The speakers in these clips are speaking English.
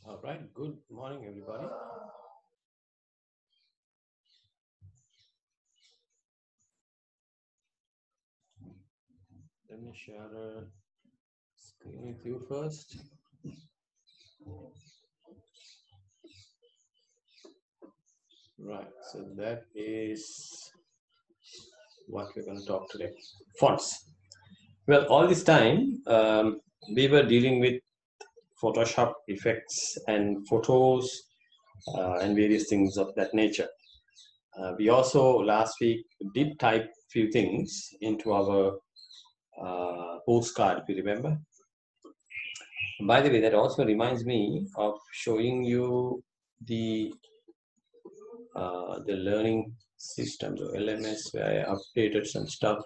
All right, good morning, everybody. Let me share a screen with you first. Right, so that is what we're going to talk today. Fonts. Well, all this time, we were dealing with Photoshop effects and photos and various things of that nature. We also last week did type few things into our postcard, if you remember. By the way, that also reminds me of showing you the learning system, so LMS, where I updated some stuff.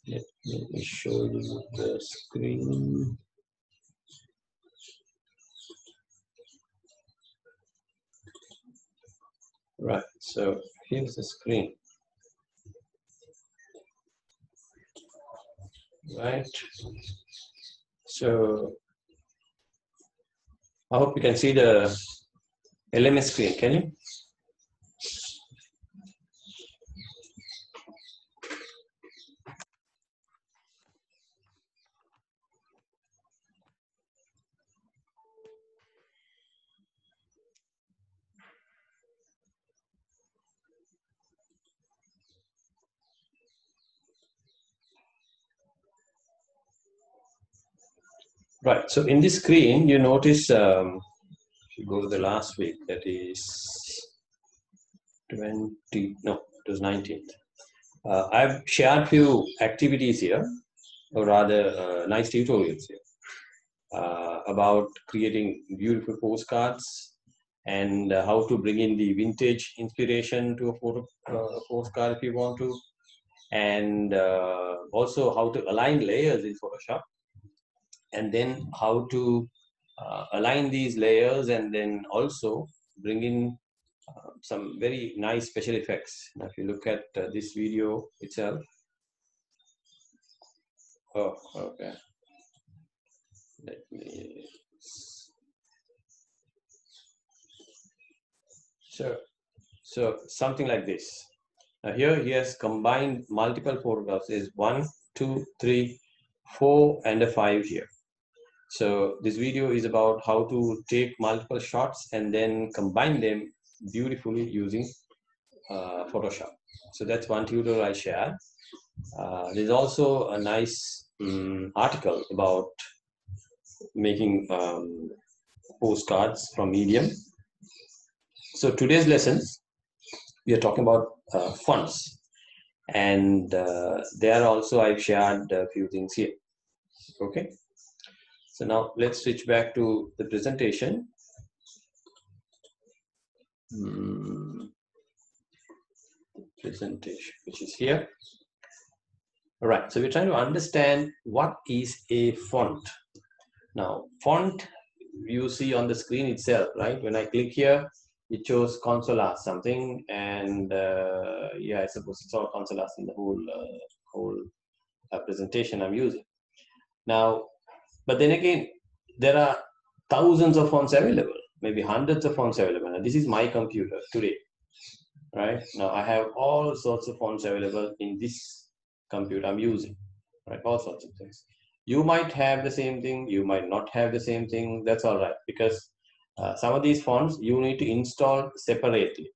Let me show you the screen. Right, so here's the screen. Right, so I hope you can see the LMS screen, can you? Right, so in this screen, you notice, if you go to the last week, that is 20, no, it was 19th. I've shared few activities here, or rather nice tutorials here, about creating beautiful postcards and how to bring in the vintage inspiration to a postcard if you want to, and also how to align layers in Photoshop, and then how to align these layers and then also bring in some very nice special effects. Now, if you look at this video itself, oh, okay. Let me. So something like this. Now here he has combined multiple photographs. There's 1, 2, 3, 4, and a 5 here. So this video is about how to take multiple shots and then combine them beautifully using Photoshop. So that's one tutorial I shared. There's also a nice article about making postcards from Medium. So today's lessons, we are talking about fonts, and there also I've shared a few things here. Okay, so now let's switch back to the presentation. Presentation, which is here. All right, so we're trying to understand what is a font. Now, font you see on the screen itself, right? When I click here, it shows Consolas something, and yeah, I suppose it's all Consolas in the whole presentation I'm using. Now, but then again, there are thousands of fonts available, maybe hundreds of fonts available. And this is my computer today, right? Now I have all sorts of fonts available in this computer I'm using, right? All sorts of things. You might have the same thing, you might not have the same thing. That's all right, because some of these fonts you need to install separately,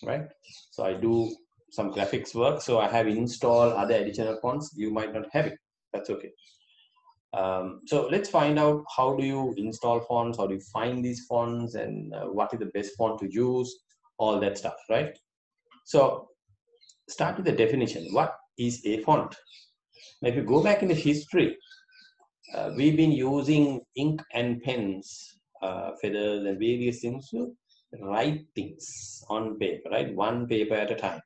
right? So I do some graphics work, so I have installed other additional fonts. You might not have it. That's okay. So let's find out how do you install fonts, how do you find these fonts, and what is the best font to use, all that stuff, right? So start with the definition. What is a font? Now, if you go back in the history, we've been using ink and pens, feathers and various things to write things on paper, right? One paper at a time.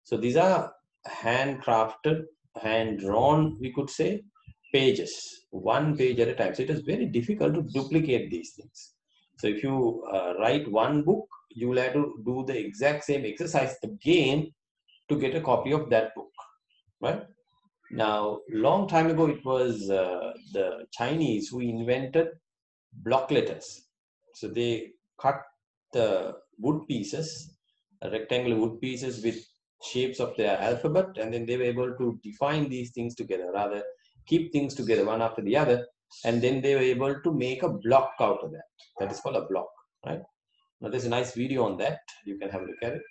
So these are handcrafted, hand-drawn, we could say, pages, one page at a time. So it is very difficult to duplicate these things. So if you write one book, you will have to do the exact same exercise again to get a copy of that book, right? Now, long time ago, it was the Chinese who invented block letters. So they cut the wood pieces, rectangular wood pieces with shapes of their alphabet, and then they were able to define these things together, rather keep things together one after the other, and then they were able to make a block out of that. That is called a block, right? Now there's a nice video on that. You can have a look at it.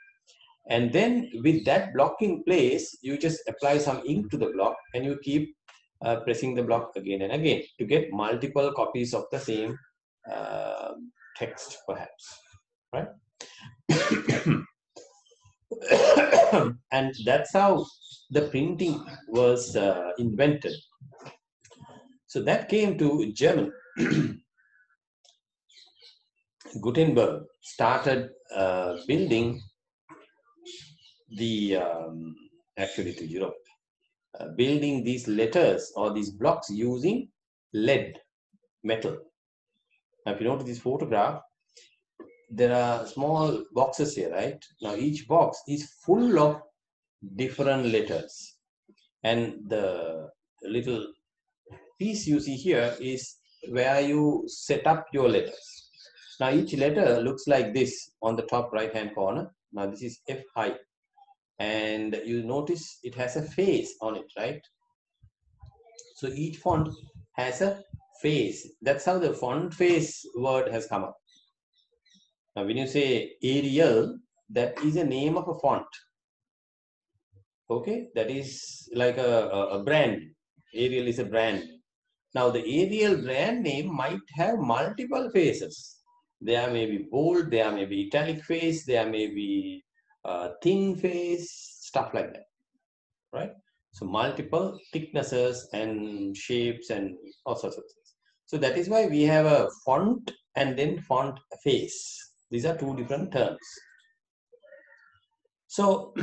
And then with that block in place, you just apply some ink to the block and you keep pressing the block again and again to get multiple copies of the same uh, text, perhaps, right? And that's how the printing was invented. So that came to Germany. Gutenberg started building the actually to Europe, building these letters or these blocks using lead metal. Now, if you notice this photograph, there are small boxes here, right? Now, each box is full of different letters, and the little piece you see here is where you set up your letters. Now, each letter looks like this on the top right hand corner. Now, this is F high, and you notice it has a face on it, right? So each font has a face. That's how the font face word has come up. Now, when you say Arial, that is a name of a font. Okay, that is like a brand. Arial is a brand. Now, the Arial brand name might have multiple faces. There may be bold, there may be italic face, there may be thin face, stuff like that, right? So multiple thicknesses and shapes and all sorts of things. So that is why we have a font and then font face. These are two different terms. So,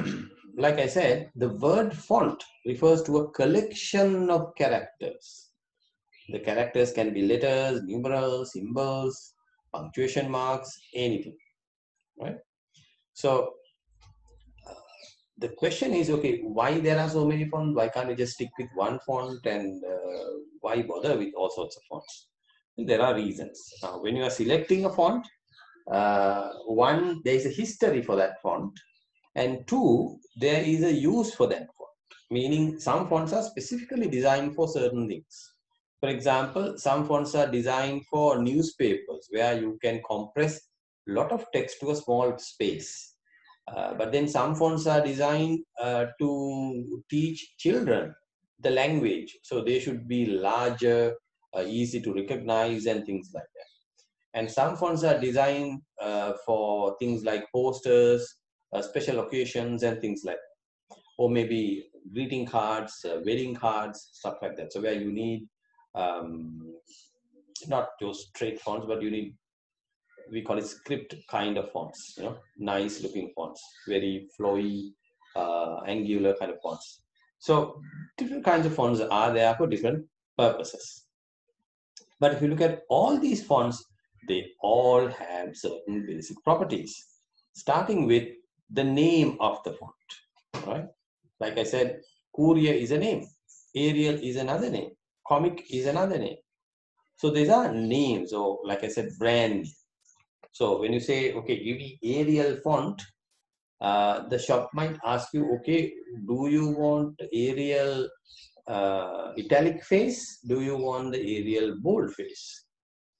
like I said, the word font refers to a collection of characters. The characters can be letters, numerals, symbols, punctuation marks, anything, right? So, the question is, okay, why there are so many fonts? Why can't we just stick with one font, and why bother with all sorts of fonts? And there are reasons. Now, when you are selecting a font, one, there is a history for that font, and two, there is a use for that font. Meaning, some fonts are specifically designed for certain things. For example, some fonts are designed for newspapers, where you can compress a lot of text to a small space. But then some fonts are designed to teach children the language. So they should be larger, easy to recognize, and things like that. And some fonts are designed for things like posters, special occasions, and things like that. Or maybe greeting cards, wedding cards, stuff like that. So where you need not those straight fonts, but you need, we call it script kind of fonts, you know, nice looking fonts, very flowy, angular kind of fonts. So different kinds of fonts are there for different purposes. But if you look at all these fonts, they all have certain basic properties, starting with the name of the font, right? Like I said, Courier is a name, Arial is another name, Comic is another name. So these are names, or like I said, brand. So when you say, okay, give me Arial font, the shop might ask you, okay, do you want Arial italic face? Do you want the Arial bold face?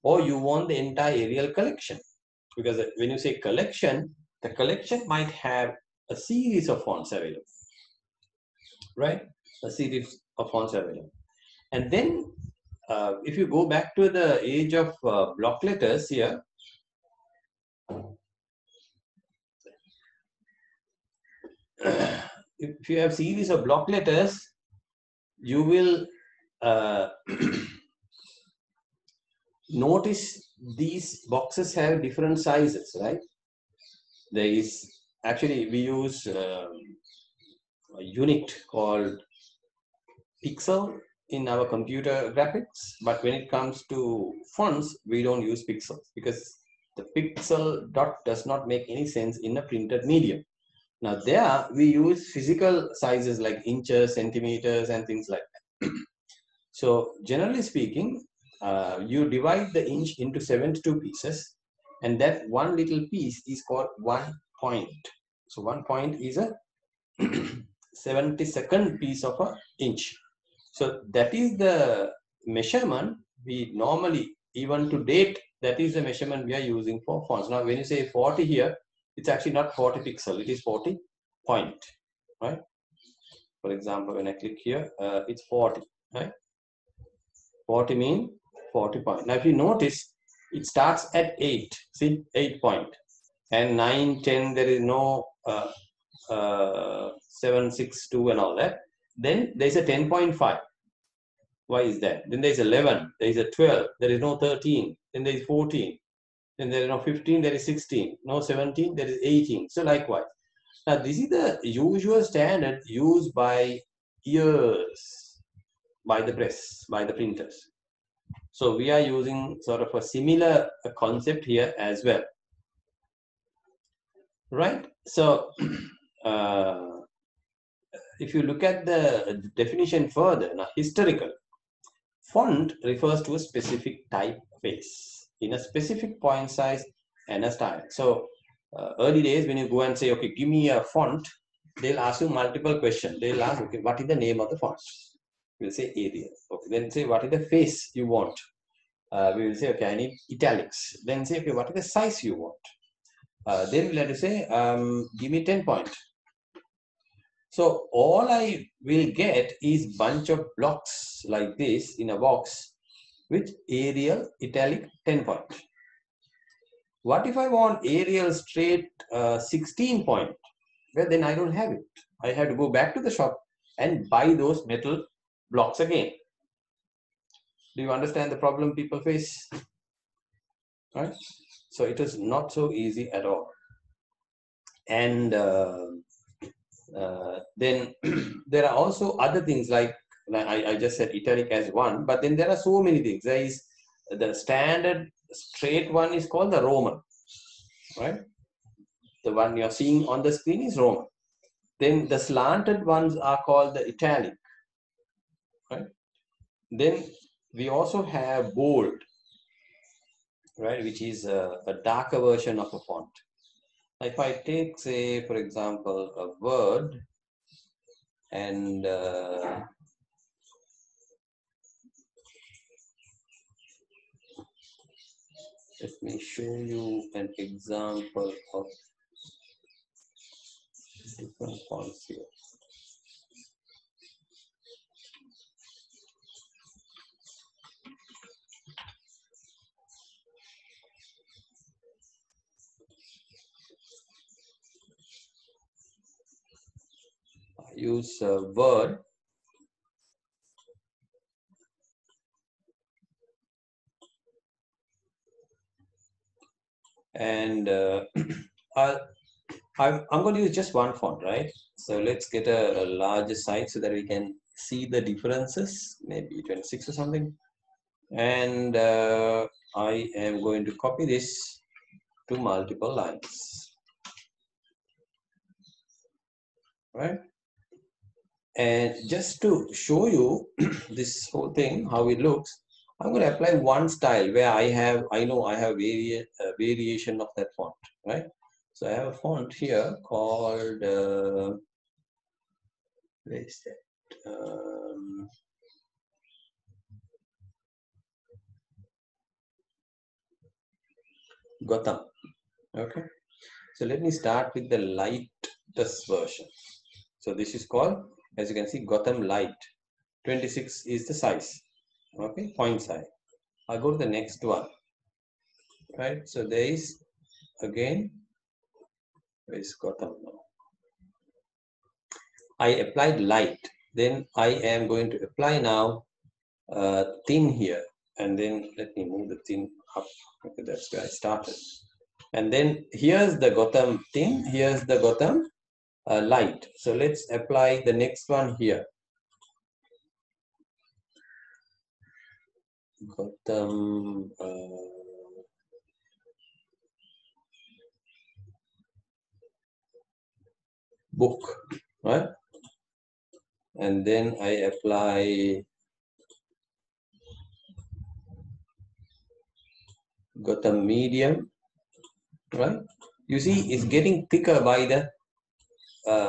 Or you want the entire Arial collection? Because when you say collection, the collection might have a series of fonts available, right? A series of fonts available. And then if you go back to the age of block letters here, if you have series of block letters, you will notice these boxes have different sizes, right? There is, actually we use a unit called pixel in our computer graphics, but when it comes to fonts, we don't use pixels, because the pixel dot does not make any sense in a printed medium. Now there we use physical sizes like inches, centimeters, and things like that. So generally speaking, you divide the inch into 72 pieces, and that one little piece is called 1 point. So 1 point is a 72nd piece of an inch. So that is the measurement we normally, even to date, that is the measurement we are using for fonts. Now when you say 40 here, it's actually not 40 pixel, it is 40 point, right? For example, when I click here, it's 40, right? 40 mean 40 point. Now if you notice, it starts at 8, see, 8 point, and 9, 10, there is no 7, 6, 2 and all that. Then there's a 10.5. Why is that? Then there's 11, there is a 12, there is no 13, then there is 14, then there is no 15, there is 16, no 17, there is 18. So likewise. Now this is the usual standard used by years by the press, by the printers. So we are using sort of a similar concept here as well. Right? So if you look at the definition further, now historical, font refers to a specific typeface in a specific point size and a style. So early days when you go and say, okay, give me a font, they'll ask you multiple questions. They'll ask, okay, what is the name of the font? We'll say Arial. Okay, then say, what is the face you want? We will say, okay, I need italics. Then say, okay, what is the size you want? Then we'll have to say, give me 10 point. So all I will get is bunch of blocks like this in a box with Arial, italic, 10 point. What if I want Arial straight 16 point? Well, then I don't have it. I have to go back to the shop and buy those metal blocks again. Do you understand the problem people face? Right? So it is not so easy at all. And then there are also other things like I just said italic as one, but then there are so many things. There is the standard straight one is called the Roman, right? The one you're seeing on the screen is Roman. Then the slanted ones are called the italic, right? Then we also have bold, right, which is a darker version of a font. If I take, say, for example, a word and let me show you an example of different fonts here. I use Word. And I'm going to use just one font, right? So let's get a larger size so that we can see the differences, maybe 26 or something. And I am going to copy this to multiple lines, right? And just to show you this whole thing, how it looks, I'm going to apply one style where I know I have variation of that font, right? So I have a font here called, where is that? Gotham. Okay. So let me start with the lightest version. So this is called, as you can see, Gotham Light. 26 is the size. Okay, point size. I'll go to the next one. Right. So there is again, where is Gotham now? I applied light. Then I am going to apply now thin here. And then let me move the thin up. Okay, that's where I started. And then here's the Gotham thin, here's the Gotham light. So let's apply the next one here. Gotham book, right? And then I apply Gotham medium. right? You see, it's getting thicker by the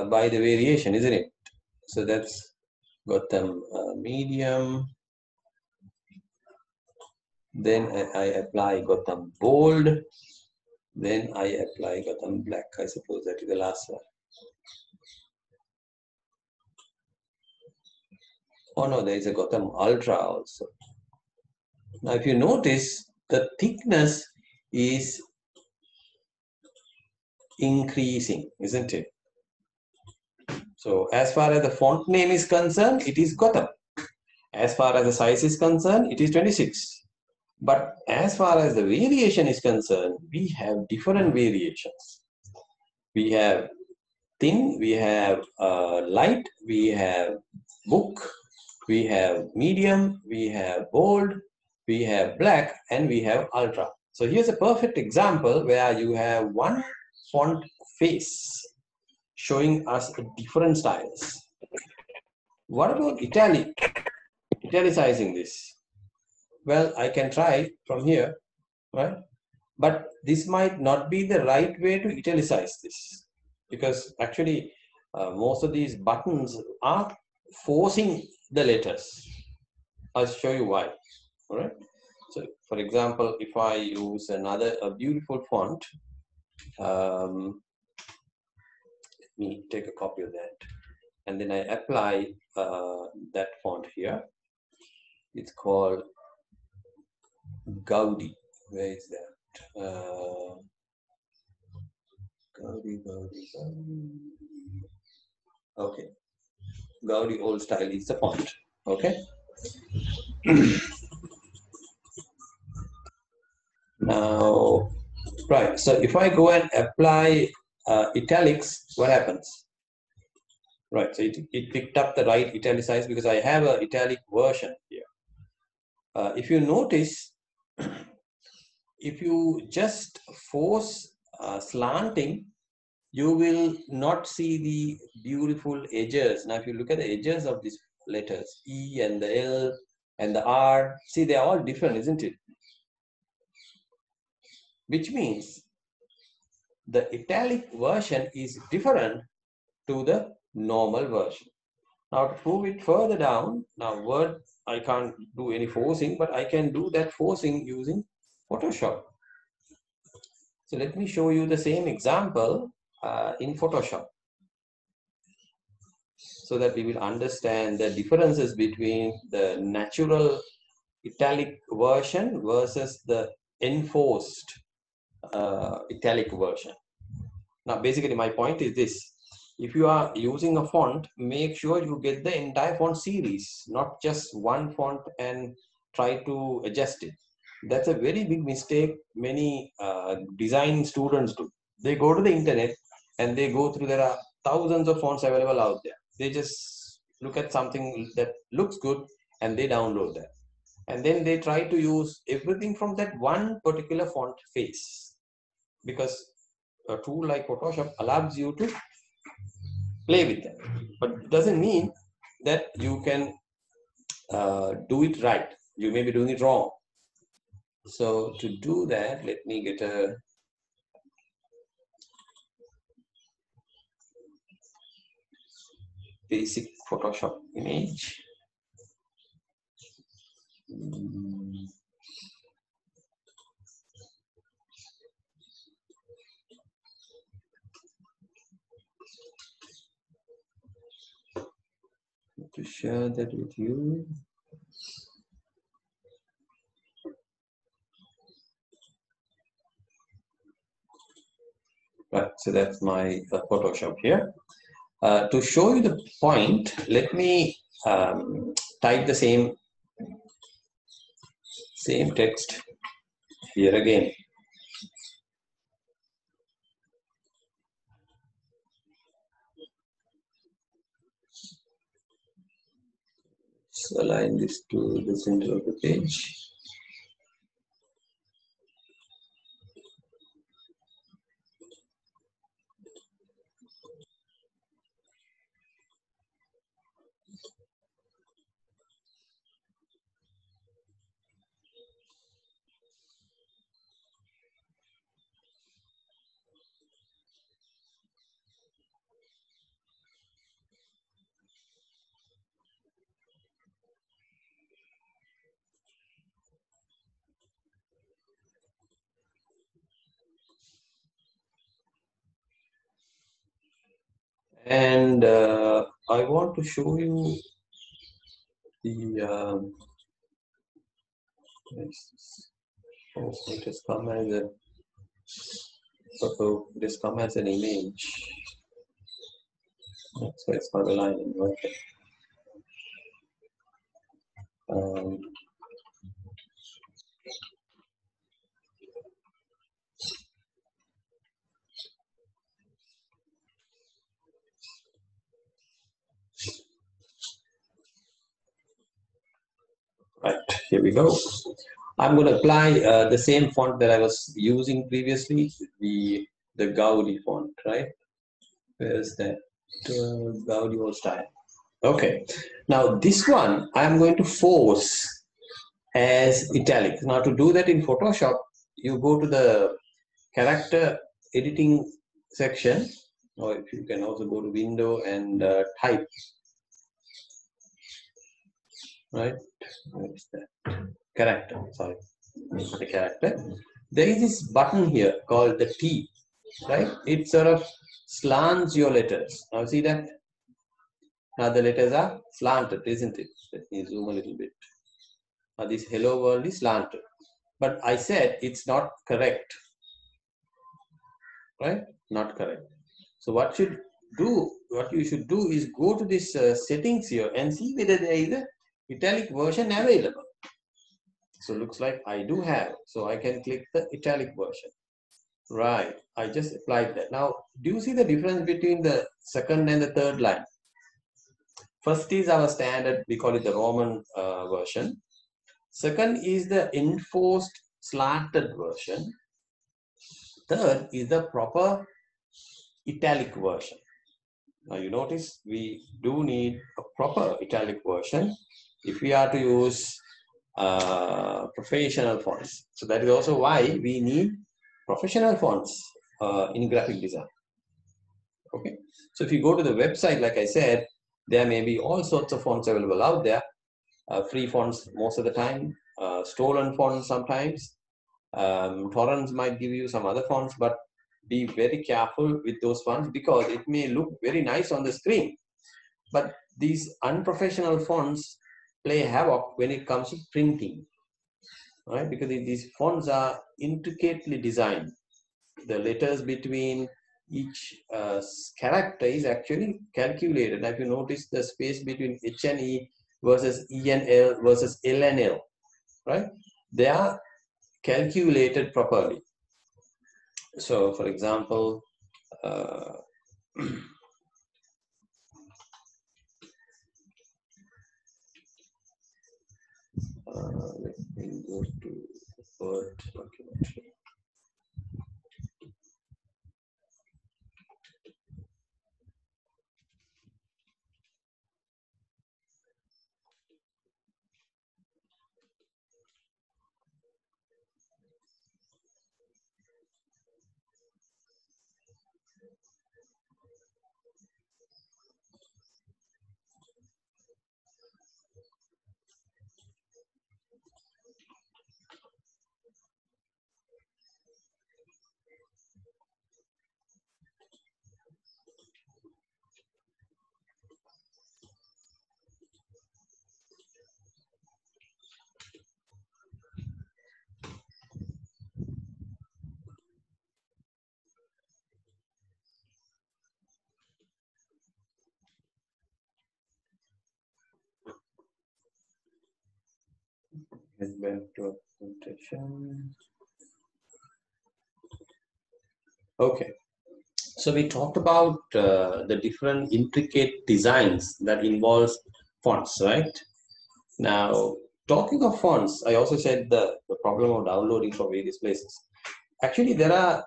variation, isn't it? So that's Gotham medium. Then I apply Gotham bold. Then I apply Gotham black. I suppose that is the last one. Oh no, there is a Gotham ultra also. Now, if you notice, the thickness is increasing, isn't it? So as far as the font name is concerned, it is Gotham. As far as the size is concerned, it is 26. But as far as the variation is concerned, we have different variations. We have thin, we have light, we have book, we have medium, we have bold, we have black, and we have ultra. So here's a perfect example where you have one font face showing us different styles. What about italicizing this? Well, I can try from here, right? But this might not be the right way to italicize this, because actually most of these buttons are forcing the letters. I'll show you why. All right. So, for example, if I use a beautiful font, let me take a copy of that, and then I apply that font here. It's called Gaudi. Where is that? Gaudi. Okay. Gaudi old style is the font. Okay. Now, right. So if I go and apply italics, what happens? Right. So it picked up the right italicized because I have an italic version here. If you notice, if you just force slanting, you will not see the beautiful edges. Now, if you look at the edges of these letters, E and the L and the R, see, they're all different, isn't it? Which means the italic version is different to the normal version. Now, to prove it further down, now Word, I can't do any forcing, but I can do that forcing using Photoshop. So let me show you the same example in Photoshop, so that we will understand the differences between the natural italic version versus the enforced italic version. Now, basically, my point is this. If you are using a font, make sure you get the entire font series, not just one font and try to adjust it. That's a very big mistake many design students do. They go to the internet and they go through, there are thousands of fonts available out there. They just look at something that looks good and they download that. And then they try to use everything from that one particular font face, because a tool like Photoshop allows you to play with them, but it doesn't mean that you can do it right. You may be doing it wrong. So to do that, let me get a basic Photoshop image. To share that with you. Right, so that's my Photoshop here. To show you the point, let me type the same text here again. So align this to the center of the page. And I want to show you the it has come as a it has come as an image. So it's not aligning. Okay. Um, right, here we go. I'm going to apply the same font that I was using previously, the Gaudi font, right? Where's that? Gaudi or style. Okay. Now this one I'm going to force as italic. Now to do that in Photoshop, you go to the character editing section, or if you can also go to window and type, right? Where is that? Character, sorry, the character. There is this button here called the T, right? It sort of slants your letters. Now see that? Now the letters are slanted, isn't it? Let me zoom a little bit. Now this hello world is slanted. But I said it's not correct, right? Not correct. So what you should do is go to this settings here and see whether there is a italic version available. So looks like I do have. So I can click the italic version. Right, I just applied that. Now, do you see the difference between the second and the third line? First is our standard, we call it the Roman version. Second is the enforced slanted version. Third is the proper italic version. Now you notice we do need a proper italic version if we are to use professional fonts. So that is also why we need professional fonts in graphic design. Okay, so if you go to the website, like I said, there may be all sorts of fonts available out there. Free fonts most of the time, stolen fonts sometimes. Torrents might give you some other fonts, but be very careful with those fonts because it may look very nice on the screen. But these unprofessional fonts play havoc when it comes to printing, right? Because these fonts are intricately designed. The letters between each character is actually calculated. Now, if you notice the space between H and E versus E and L versus L and L, right? They are calculated properly. So, for example, let me go to Word document. Get back to presentation. Okay, so we talked about the different intricate designs that involves fonts, right? Now, talking of fonts, I also said the problem of downloading from various places. Actually, there are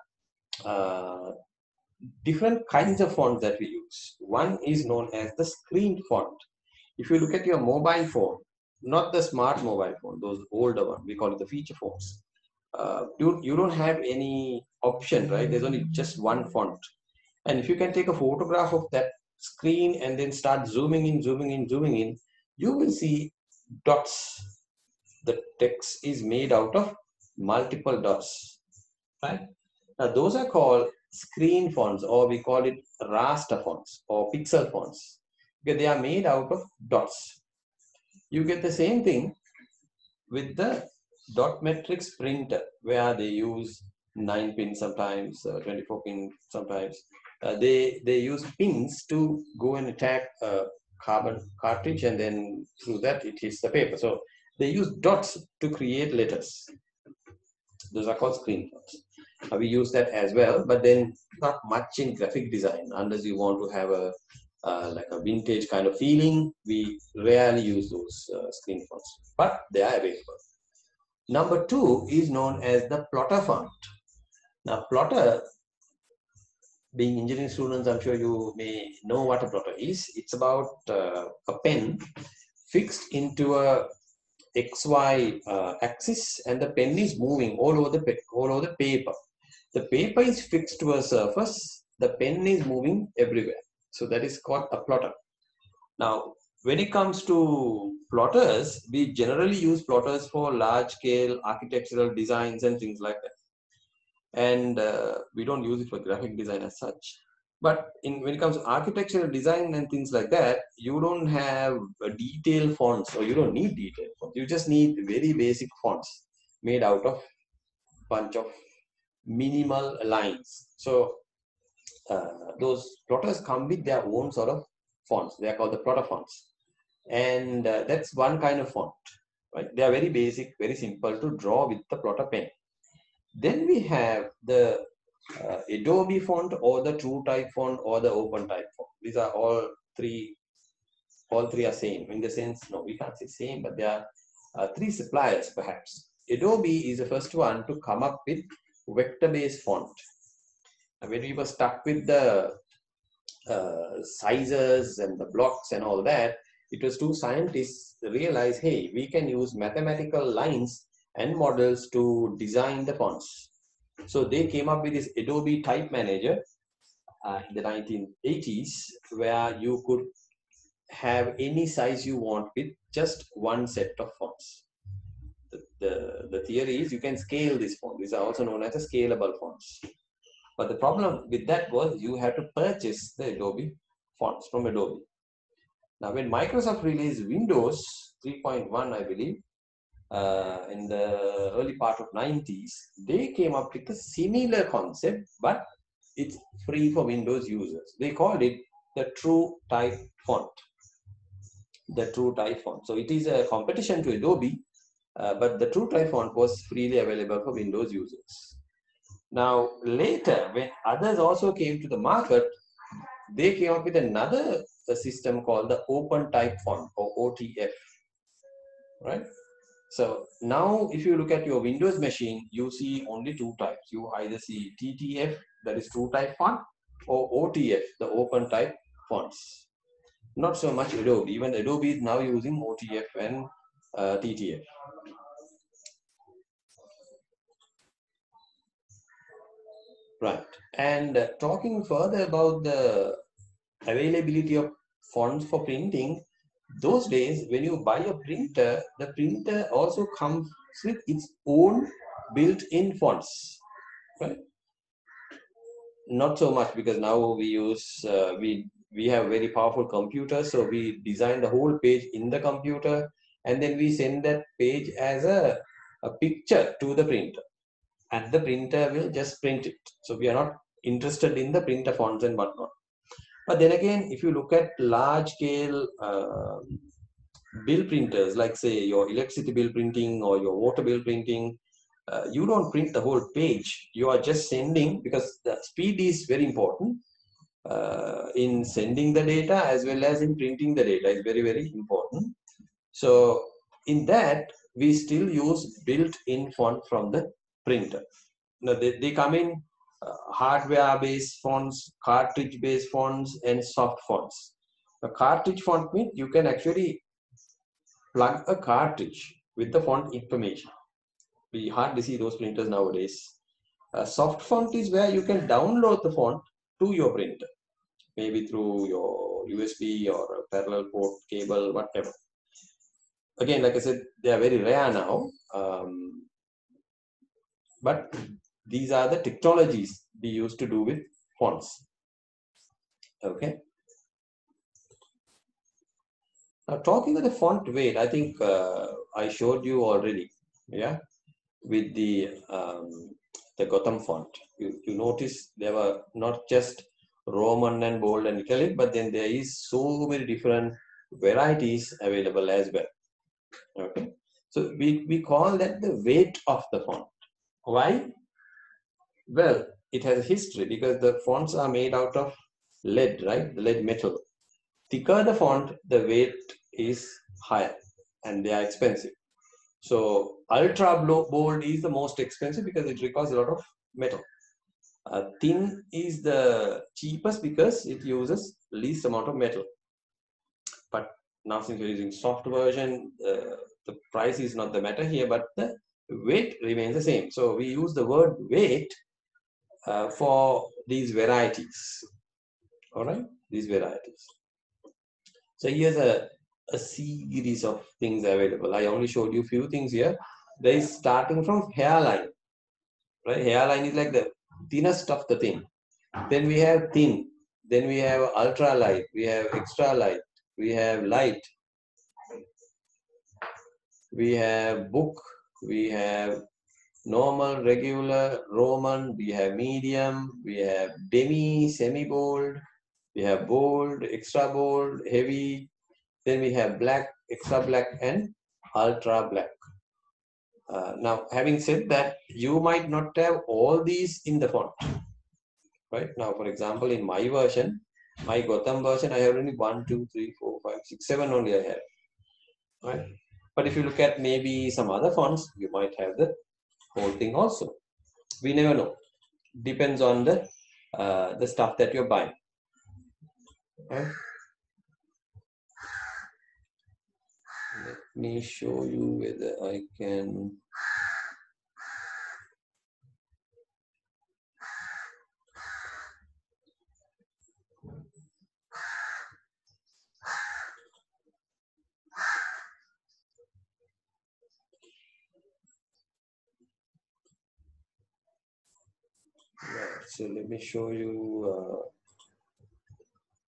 different kinds of fonts that we use. One is known as the screen font. If you look at your mobile phone, not the smart mobile phone, those older ones, we call it the feature phones. You don't have any option, right? There's only just one font. And if you can take a photograph of that screen and then start zooming in, zooming in, zooming in, you will see dots. The text is made out of multiple dots, right? Now those are called screen fonts, or we call it raster fonts or pixel fonts, because they are made out of dots. You get the same thing with the dot matrix printer, where they use 9 pin sometimes, 24 pin sometimes. They use pins to go and attack a carbon cartridge, and then through that it hits the paper. So they use dots to create letters. Those are called screen fonts. We use that as well, but then not much in graphic design, unless you want to have a like a vintage kind of feeling. We rarely use those screen fonts, but they are available. Number 2 is known as the plotter font. Now, plotter, being engineering students, I'm sure you may know what a plotter is. It's about a pen fixed into a XY axis, and the pen is moving all over the paper. The paper is fixed to a surface. The pen is moving everywhere. So that is called a plotter. Now, when it comes to plotters, we generally use plotters for large-scale architectural designs and things like that. And we don't use it for graphic design as such. But when it comes to architectural design and things like that, you don't have detailed fonts, or you don't need detailed fonts. You just need very basic fonts made out of a bunch of minimal lines. So those plotters come with their own sort of fonts. They are called the plotter fonts. And that's one kind of font, right? They are very basic, very simple to draw with the plotter pen. Then we have the Adobe font, or the true type font, or the open type font. These are all three are same in the sense, no, we can't say same, but there are 3 suppliers perhaps. Adobe is the first one to come up with vector-based font. And when we were stuck with the sizes and the blocks and all that, it was 2 scientists realized, hey, we can use mathematical lines and models to design the fonts. So they came up with this Adobe Type Manager in the 1980s, where you could have any size you want with just one set of fonts. The theory is you can scale this font. These are also known as the scalable fonts. But the problem with that was you had to purchase the Adobe fonts from Adobe. Now, when Microsoft released Windows 3.1, I believe, in the early part of 90s, they came up with a similar concept, but it's free for Windows users. They called it the True Type font. The True Type font. So it is a competition to Adobe, but the True Type font was freely available for Windows users. Now, later, when others also came to the market, they came up with another system called the Open Type font, or OTF, right? So now, if you look at your Windows machine, you see only 2 types. You either see TTF, that is True Type font, or OTF, the Open Type fonts. Not so much Adobe. Even Adobe is now using OTF and TTF. Right. And talking further about the availability of fonts for printing, those days when you buy a printer, the printer also comes with its own built-in fonts, right? Not so much, because now we use we have very powerful computers, so we design the whole page in the computer, and then we send that page as a picture to the printer, and the printer will just print it. So we are not interested in the printer fonts and whatnot. But then again, if you look at large scale bill printers, like say your electricity bill printing or your water bill printing, you don't print the whole page. You are just sending, because the speed is very important in sending the data as well as in printing the data is very, very important. So in that, we still use built-in font from the printer. Now they come in hardware-based fonts, cartridge-based fonts, and soft fonts. A cartridge font means you can actually plug a cartridge with the font information. We hardly see those printers nowadays. A soft font is where you can download the font to your printer, maybe through your USB or a parallel port cable, whatever. Again, like I said, they are very rare now, but these are the technologies we used to do with fonts. Okay. Now talking of the font weight, I think I showed you already. Yeah, with the Gotham font. You notice there were not just Roman and bold and italic, but then there is so many different varieties available as well. Okay, so we call that the weight of the font. Why? Well, it has a history because the fonts are made out of lead, right? The lead metal. Thicker the font, the weight is higher, and they are expensive. So ultra bold is the most expensive because it requires a lot of metal. Thin is the cheapest because it uses least amount of metal. But now since we're using soft version, the price is not the matter here, but the weight remains the same. So we use the word weight for these varieties. All right, these varieties. So here's a series of things available. I only showed you a few things here. There is starting from hairline, right? Hairline is like the thinnest of the thin. Then we have thin. Then we have ultra light. We have extra light. We have light. We have book. We have normal, regular, Roman. We have medium. We have demi, semi-bold. We have bold, extra bold, heavy. Then we have black, extra black, and ultra black. Now, having said that, you might not have all these in the font. Right now, for example, in my version, my Gotham version, I have only 1, 2, 3, 4, 5, 6, 7 only I have. Right? But if you look at maybe some other fonts, you might have the whole thing also. We never know. Depends on the stuff that you're buying. Right? Let me show you whether I can. Right, so let me show you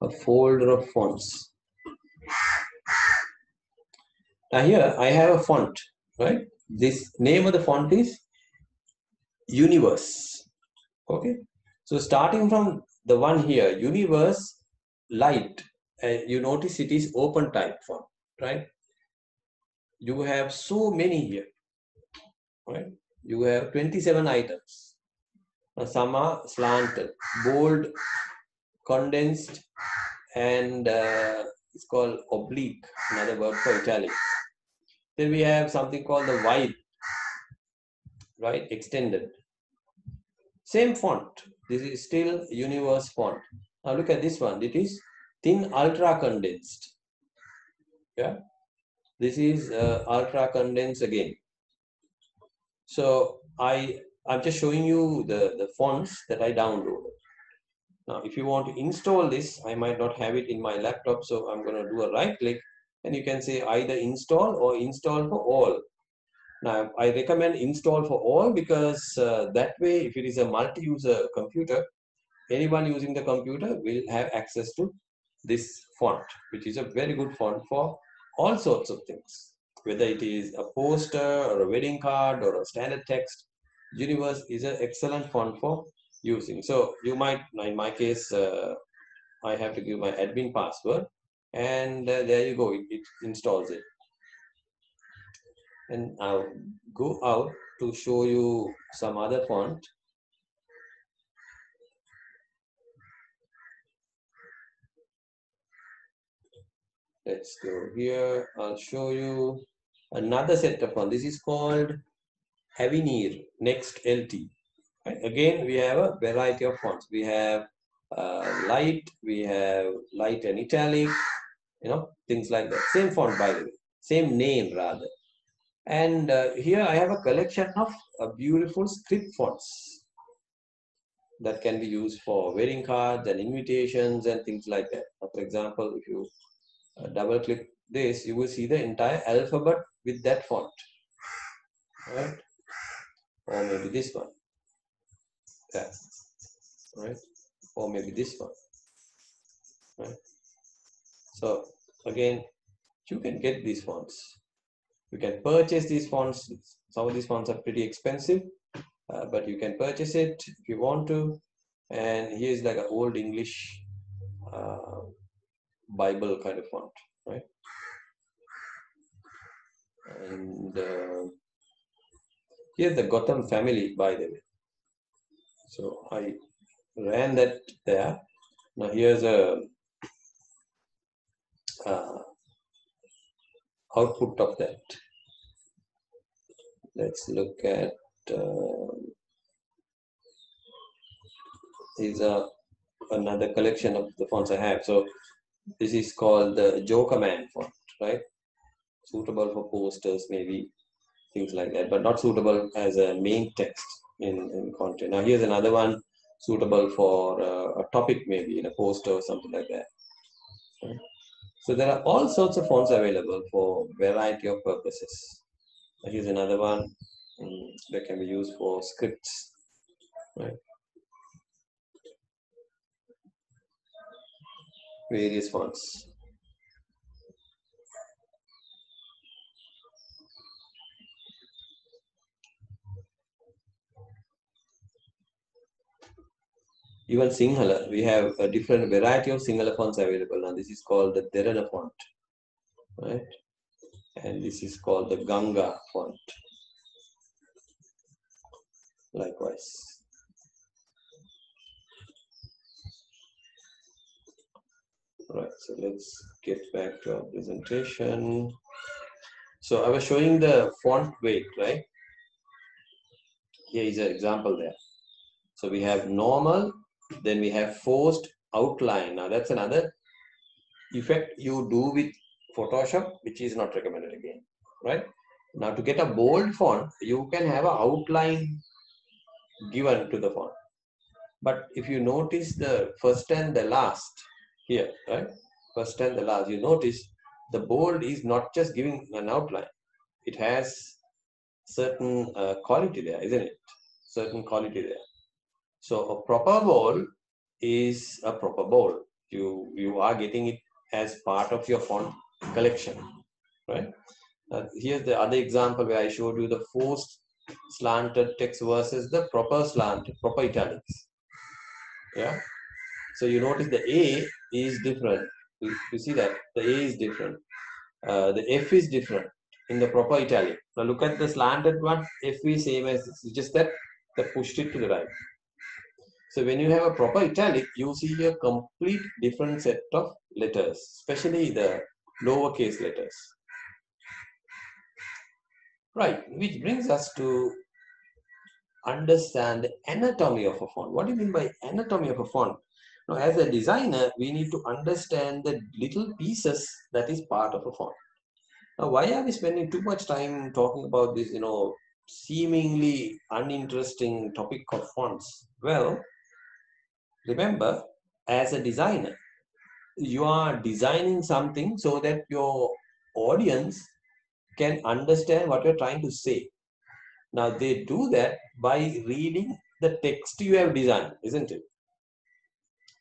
a folder of fonts. Now here I have a font, right? This name of the font is Universe. Okay, so starting from the one here, Universe Light, you notice it is open type font, right? You have so many here, right? You have 27 items. Now, some are slanted, bold, condensed, and it's called oblique, another word for italic. Then we have something called the wide, right? Extended. Same font. This is still Universe font. Now look at this one. It is thin ultra condensed. Yeah. This is ultra condensed again. So I'm just showing you the fonts that I downloaded. Now, if you want to install this, I might not have it in my laptop, so I'm going to do a right click, and you can say either install or install for all. Now, I recommend install for all because that way, if it is a multi-user computer, anyone using the computer will have access to this font, which is a very good font for all sorts of things. Whether it is a poster or a wedding card or a standard text, Universe is an excellent font for using. So you might, in my case, I have to give my admin password, and there you go, it installs it. And I'll go out to show you some other font. Let's go here. I'll show you another set of font. This is called Avenir Next LT. Right? Again, we have a variety of fonts. We have light, we have light and italic, things like that. Same font, by the way, same name rather. And here I have a collection of beautiful script fonts that can be used for wedding cards and invitations and things like that. For example, if you double click this, you will see the entire alphabet with that font, right? Or maybe this one. Yeah. right? Or maybe this one, right? So again, you can get these fonts. You can purchase these fonts. Some of these fonts are pretty expensive, but you can purchase it if you want to. And here's like an old English uh, Bible kind of font, right? And here's the Gotham family, by the way. So I ran that there. Now here's a uh, output of that. Let's look at these are another collection of the fonts I have. So this is called the Joker Man font, right? Suitable for posters, maybe things like that, but not suitable as a main text in content. Now here's another one suitable for a topic, maybe in a poster or something like that. Right? So there are all sorts of fonts available for variety of purposes. Here's another one that can be used for scripts, right? Various fonts. Even Sinhala, we have a different variety of Sinhala fonts available. Now this is called the Derana font, right? And this is called the Ganga font. Likewise. Right, so let's get back to our presentation. So I was showing the font weight, right? Here is an example there. So we have normal, then we have forced outline. Now that's another effect you do with Photoshop, which is not recommended again, right? Now to get a bold font, you can have an outline given to the font. But if you notice the first and the last here, right? First and the last, you notice the bold is not just giving an outline. It has certain quality there, isn't it? Certain quality there. So a proper bold is a proper bold. You are getting it as part of your font collection, right? Here's the other example where I showed you the forced slanted text versus the proper slanted, proper italics. Yeah. So you notice the A is different. You see that the A is different. The F is different in the proper italic. Now look at the slanted one. F is same as this. It's just that they pushed it to the right. So when you have a proper italic, you see a complete different set of letters, especially the lowercase letters. Right, which brings us to understand the anatomy of a font. What do you mean by anatomy of a font? Now, as a designer, we need to understand the little pieces that is part of a font. Now, why are we spending too much time talking about this, seemingly uninteresting topic of fonts? Well, remember, as a designer, you are designing something so that your audience can understand what you're trying to say. Now, they do that by reading the text you have designed, isn't it?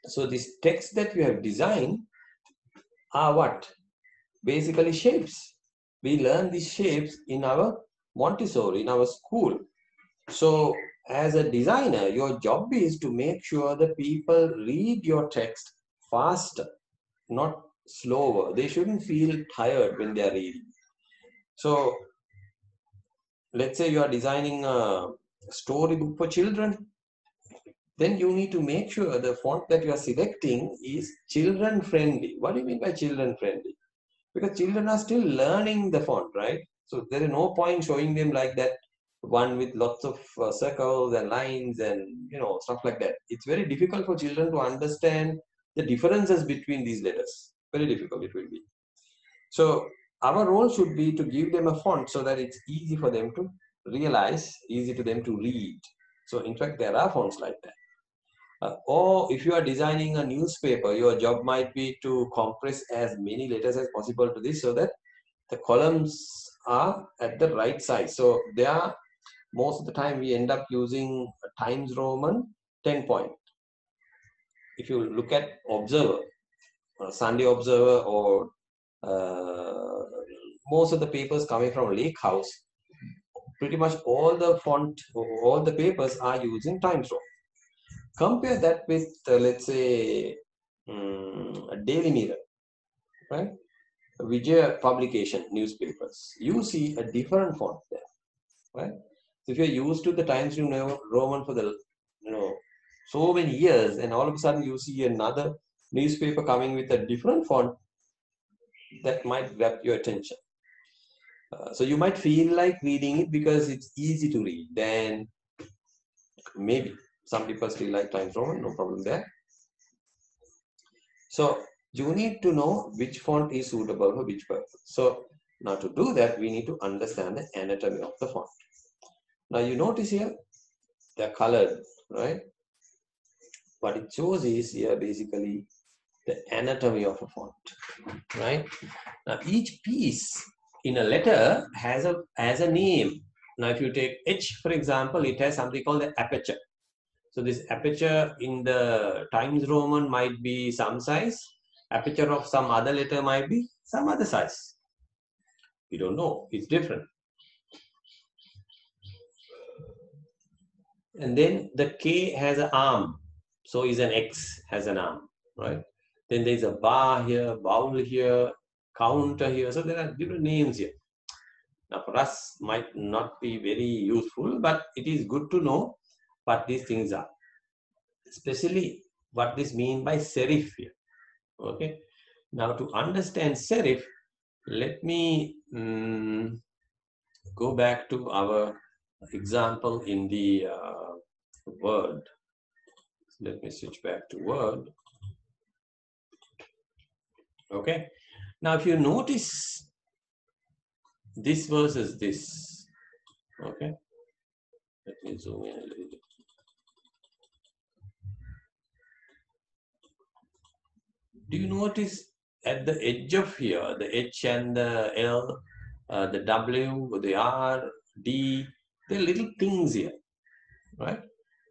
So, this text that you have designed are what? Basically shapes. We learn these shapes in our Montessori, in our school. So, as a designer, your job is to make sure that people read your text faster, not slower. They shouldn't feel tired when they are reading. So, let's say you are designing a storybook for children, then you need to make sure the font that you are selecting is children friendly. What do you mean by children friendly? Because children are still learning the font, right? So there is no point showing them like that one with lots of circles and lines and stuff like that. It's very difficult for children to understand the differences between these letters. Very difficult it will be. So our role should be to give them a font so that it's easy for them to realize, easy to them to read. So in fact, there are fonts like that. Or if you are designing a newspaper, your job might be to compress as many letters as possible to this so that the columns are at the right size. So most of the time we end up using Times Roman 10 point. if you look at Observer, Sunday Observer, or most of the papers coming from Lake House, pretty much all the font, all the papers are using Times Roman. Compare that with, let's say, a Daily Mirror, right? Vijay publication newspapers. You see a different font there, right? So if you're used to the Times New Roman for the, so many years, and all of a sudden you see another newspaper coming with a different font, that might grab your attention. So you might feel like reading it because it's easy to read. Then maybe some people still like Times Roman, no problem there. So you need to know which font is suitable for which purpose. So now to do that, we need to understand the anatomy of the font. Now you notice here, they're colored, right? What it shows is here basically the anatomy of a font, right? Now each piece in a letter has a name. Now if you take H, for example, it has something called the aperture. So this aperture in the Times Roman might be some size. Aperture of some other letter might be some other size. We don't know. It's different. And then the K has an arm. So is an X has an arm, right? Then there's a bar here, vowel here, counter here. So there are different names here. Now for us, might not be very useful, but it is good to know what these things are. Especially what this mean by serif here. Okay. Now to understand serif, let me go back to our example in the Word. Let me switch back to Word. Okay. Now if you notice this versus this, okay. Let me zoom in a little bit. Do you notice at the edge of here, the H and the L, the W, the R, D, there are little things here, right?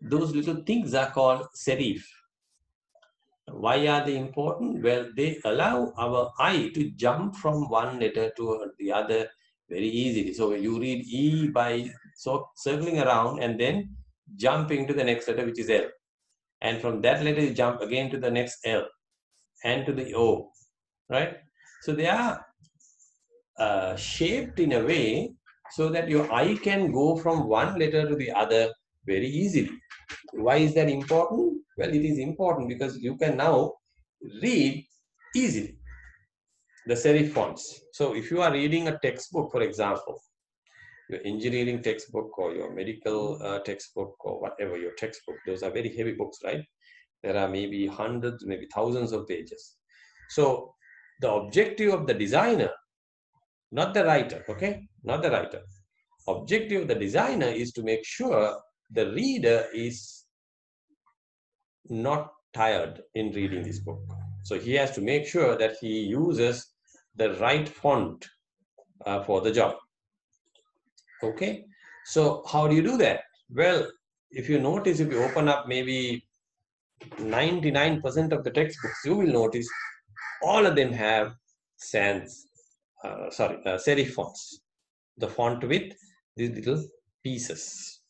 Those little things are called serif. Why are they important? Well, they allow our eye to jump from one letter to the other very easily. So you read E by circling around and then jumping to the next letter, which is L. And from that letter, you jump again to the next L and to the O, right? So they are shaped in a way so that your eye can go from one letter to the other very easily. Why is that important? Well, it is important because you can now read easily the serif fonts. So if you are reading a textbook, for example, your engineering textbook or your medical textbook or whatever your textbook, those are very heavy books, right? There are maybe hundreds, maybe thousands of pages. So the objective of the designer, not the writer, okay? Not the writer. Objective of the designer is to make sure the reader is not tired in reading this book. So he has to make sure that he uses the right font for the job. Okay, so how do you do that? Well, if you notice, if you open up maybe 99% of the textbooks, you will notice all of them have serif fonts. The font with these little pieces.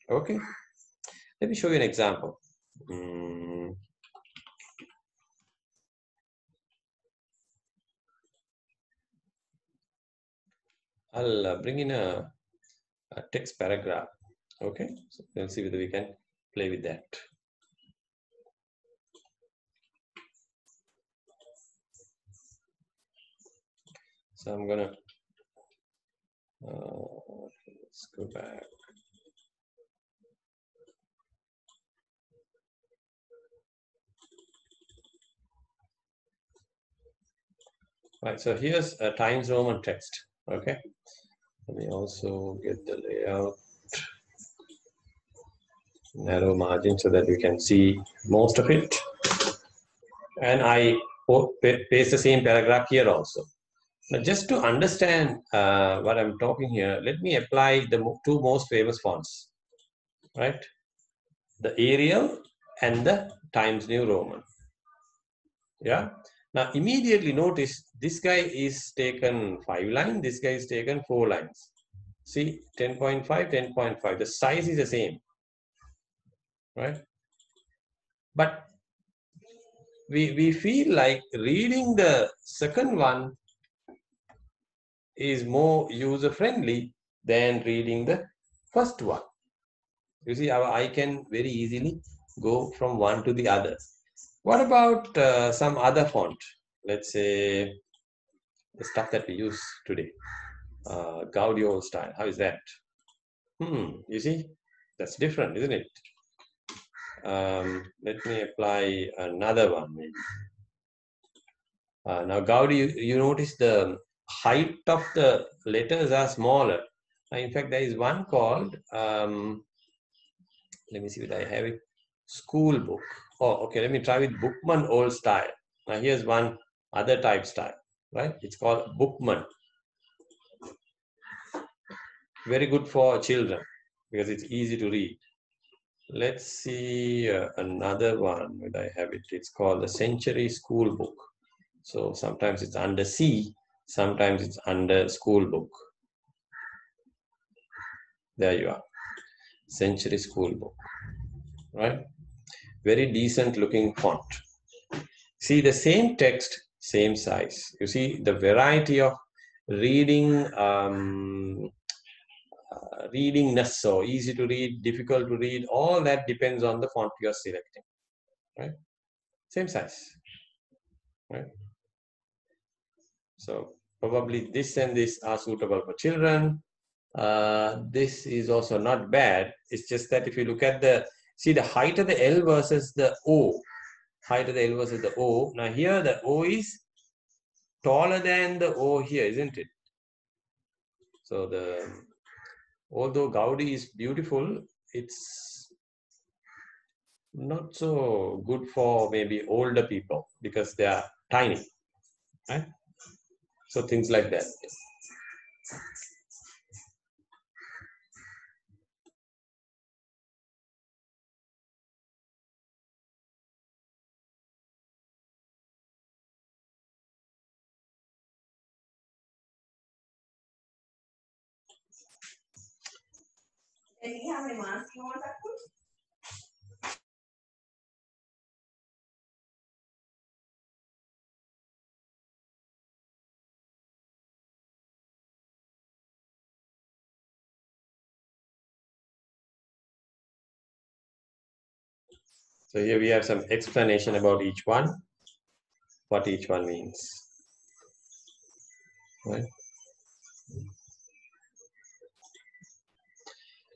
Okay, let me show you an example. I'll bring in a text paragraph. Okay, so let's see whether we can play with that. So I'm gonna let's go back. Right, so here's a Times Roman text. Okay, let me also get the layout, narrow margin so that you can see most of it. And I paste the same paragraph here also. Now, just to understand what I'm talking here, let me apply the two most famous fonts, right? The Arial and the Times New Roman. Yeah. Now immediately notice this guy is taken 5 lines, this guy is taken 4 lines. See 10.5, 10.5. The size is the same, right? But we feel like reading the second one is more user friendly than reading the first one. You see, our eye can very easily go from one to the other. What about some other font? Let's say the stuff that we use today, Gaudiol style. How is that? You see, that's different, isn't it? Let me apply another one. Maybe. Now, Gaudi, you notice the height of the letters are smaller. In fact, there is one called, let me see what I have it, school book. Oh, okay, let me try with Bookman old style. Now, here's one other type style, right? It's called Bookman. Very good for children because it's easy to read. Let's see another one where I have it. It's called the Century School Book. So sometimes it's under C, sometimes it's under school book. There you are. Century School Book. Right? Very decent looking font. See the same text, same size. You see the variety of reading, readingness, so easy to read, difficult to read, all that depends on the font you are selecting. Right? Same size. Right? So probably this and this are suitable for children. This is also not bad. It's just that if you look at the, see the height of the L versus the O, height of the L versus the O. Now here the O is taller than the O here, isn't it? So the, although Gaudi is beautiful, it's not so good for maybe older people because they are tiny, right? So things like that. So here we have some explanation about each one, what each one means. Right?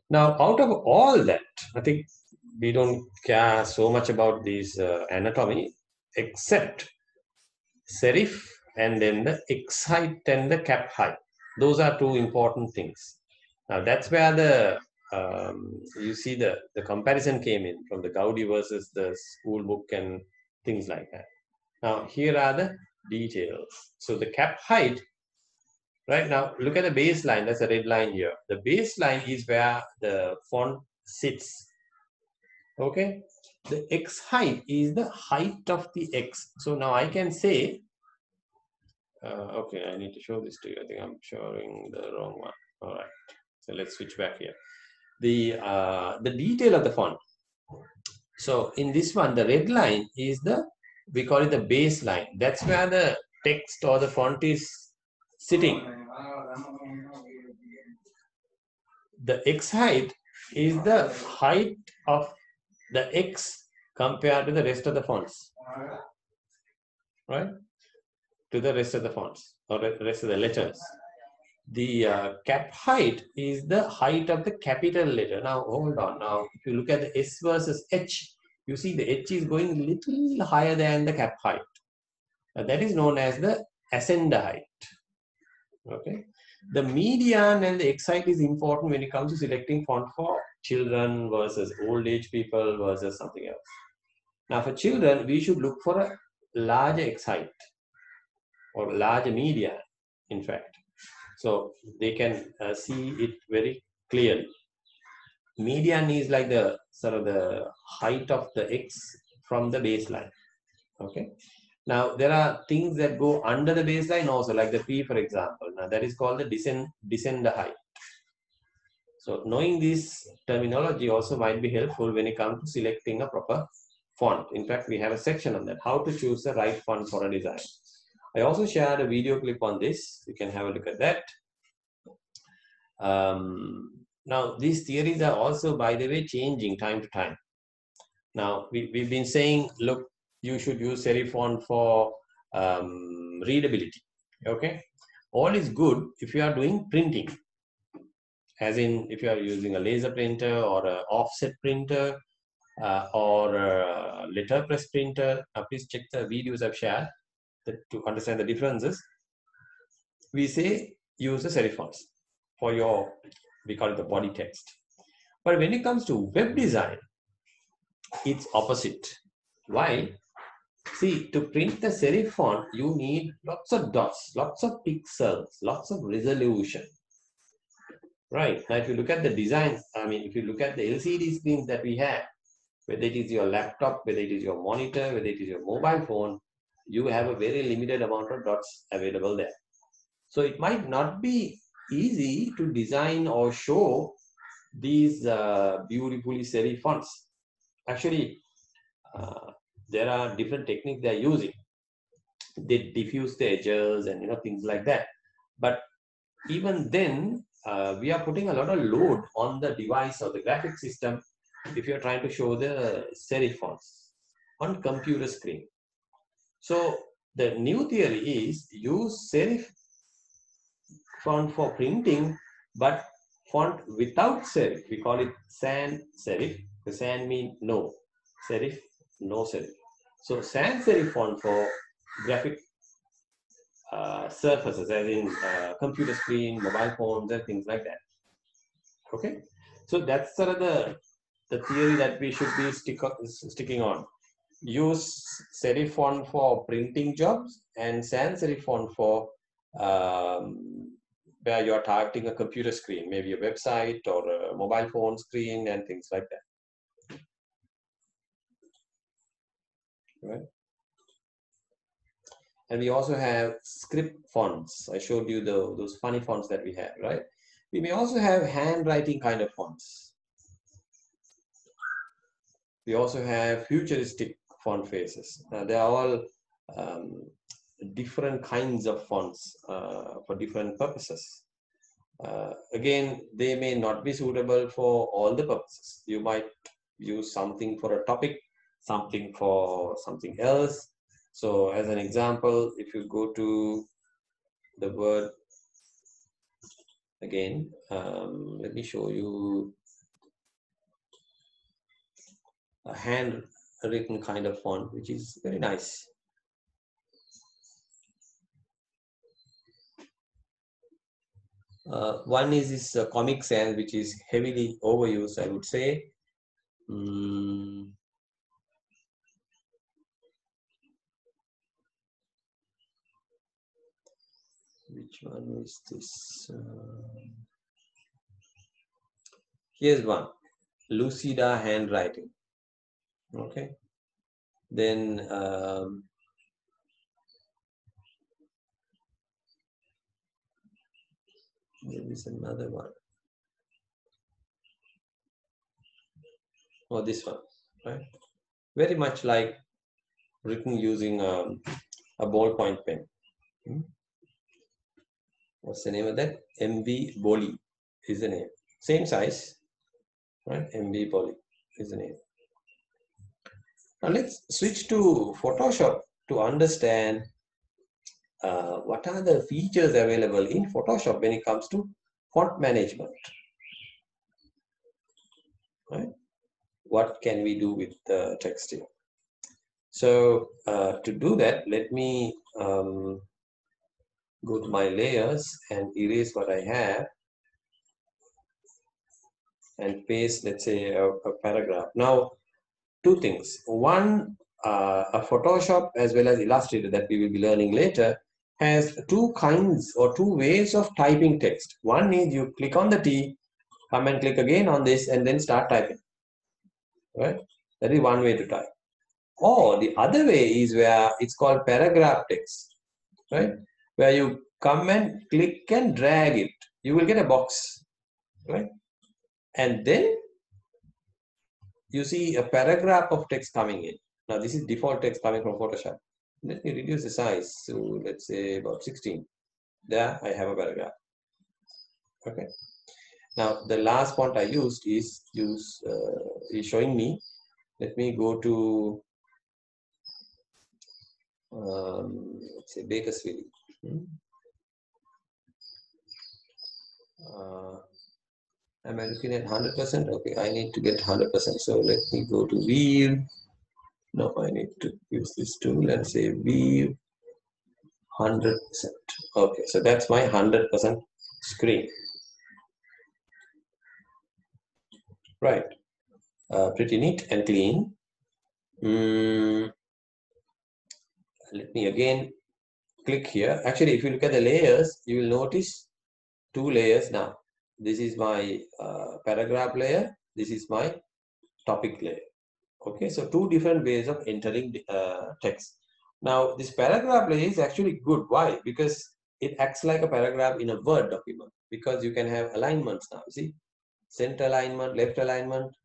Now, out of all that, I think we don't care so much about these anatomy, except serif and then the X height and the cap height. Those are two important things. Now, that's where the you see the comparison came in from the Gaudi versus the school book and things like that. Now, here are the details. So the cap height, right now, look at the baseline. That's a red line here. The baseline is where the font sits. Okay. The X height is the height of the X. So now I can say, okay, I need to show this to you. I think I'm showing the wrong one. All right. So let's switch back here. The detail of the font. So in this one, the red line is the, we call it the baseline. That's where the text or the font is sitting. The X height is the height of the X compared to the rest of the fonts, right? To the rest of the fonts or the rest of the letters. The cap height is the height of the capital letter. Now, hold on. Now, if you look at the S versus H, you see the H is going a little higher than the cap height. That is known as the ascender height. Okay. The median and the X height is important when it comes to selecting font for children versus old age people versus something else. Now, for children, we should look for a larger X height or larger median, in fact. So they can see it very clearly. Median is like the sort of the height of the X from the baseline. Okay. Now there are things that go under the baseline also, like the P, for example. Now that is called the descender height. So knowing this terminology also might be helpful when it comes to selecting a proper font. In fact, we have a section on that, how to choose the right font for a design. I also shared a video clip on this. You can have a look at that. Now, these theories are also, by the way, changing time to time. Now, we've been saying, look, you should use serif font for readability. Okay, all is good if you are doing printing, as in if you are using a laser printer or an offset printer or a letterpress printer. Now, please check the videos I've shared to understand the differences. We say use the serif fonts for your, we call it the body text. But when it comes to web design, it's opposite. Why? See, to print the serif font, you need lots of dots, lots of pixels, lots of resolution. Right. Now, if you look at the design, I mean, if you look at the LCD screens that we have, whether it is your laptop, whether it is your monitor, whether it is your mobile phone, you have a very limited amount of dots available there. So it might not be easy to design or show these beautifully serif fonts. Actually, there are different techniques they are using. They diffuse the edges and things like that. But even then, we are putting a lot of load on the device or the graphic system if you're trying to show the serif fonts on computer screen. So the new theory is use serif font for printing, but font without serif. We call it sans serif. The sans means no, serif, no serif. So sans serif font for graphic surfaces, as in computer screen, mobile phones, and things like that. Okay, so that's sort of the theory that we should be sticking on. Use serif font for printing jobs and sans serif font for where you are targeting a computer screen, maybe a website or a mobile phone screen and things like that. Right. And we also have script fonts. I showed you those funny fonts that we have, right? We may also have handwriting kind of fonts. We also have futuristic font faces. They are all different kinds of fonts for different purposes. Again, they may not be suitable for all the purposes. You might use something for a topic, something for something else. So as an example, if you go to the word again, let me show you a handwritten kind of font, which is very nice. One is this Comic Sans, which is heavily overused, I would say. Which one is this? Here's one, Lucida handwriting. Okay. Then there is another one. Oh, this one, right? Very much like written using a ballpoint pen. What's the name of that? MV Boli is the name. Same size, right? MV Boli is the name. Now let's switch to Photoshop to understand what are the features available in Photoshop when it comes to font management. Right? What can we do with the text here? So to do that, let me go to my layers and erase what I have and paste, let's say, a paragraph. Now, two things. One, a Photoshop as well as Illustrator that we will be learning later has two kinds or two ways of typing text. One is you click on the T, come and click again on this and then start typing. right? That is one way to type. Or the other way is where it's called paragraph text, right? Where you come and click and drag it. You will get a box, right? And then you see a paragraph of text coming in. Now this is default text coming from Photoshop. Let me reduce the size to, let's say, about 16. There I have a paragraph. Okay. Now the last font I used is showing me. Let me go to let's say Bakersfield. Am I looking at 100%? Okay, I need to get 100%. So let me go to view. No, I need to use this tool and say view 100%. Okay, so that's my 100% screen. Right. Pretty neat and clean. Let me again click here. Actually, if you look at the layers, you will notice two layers now. This is my paragraph layer. This is my topic layer. Okay, so two different ways of entering text. Now, this paragraph layer is actually good. Why? Because it acts like a paragraph in a Word document, because you can have alignments now. See, center alignment, left alignment,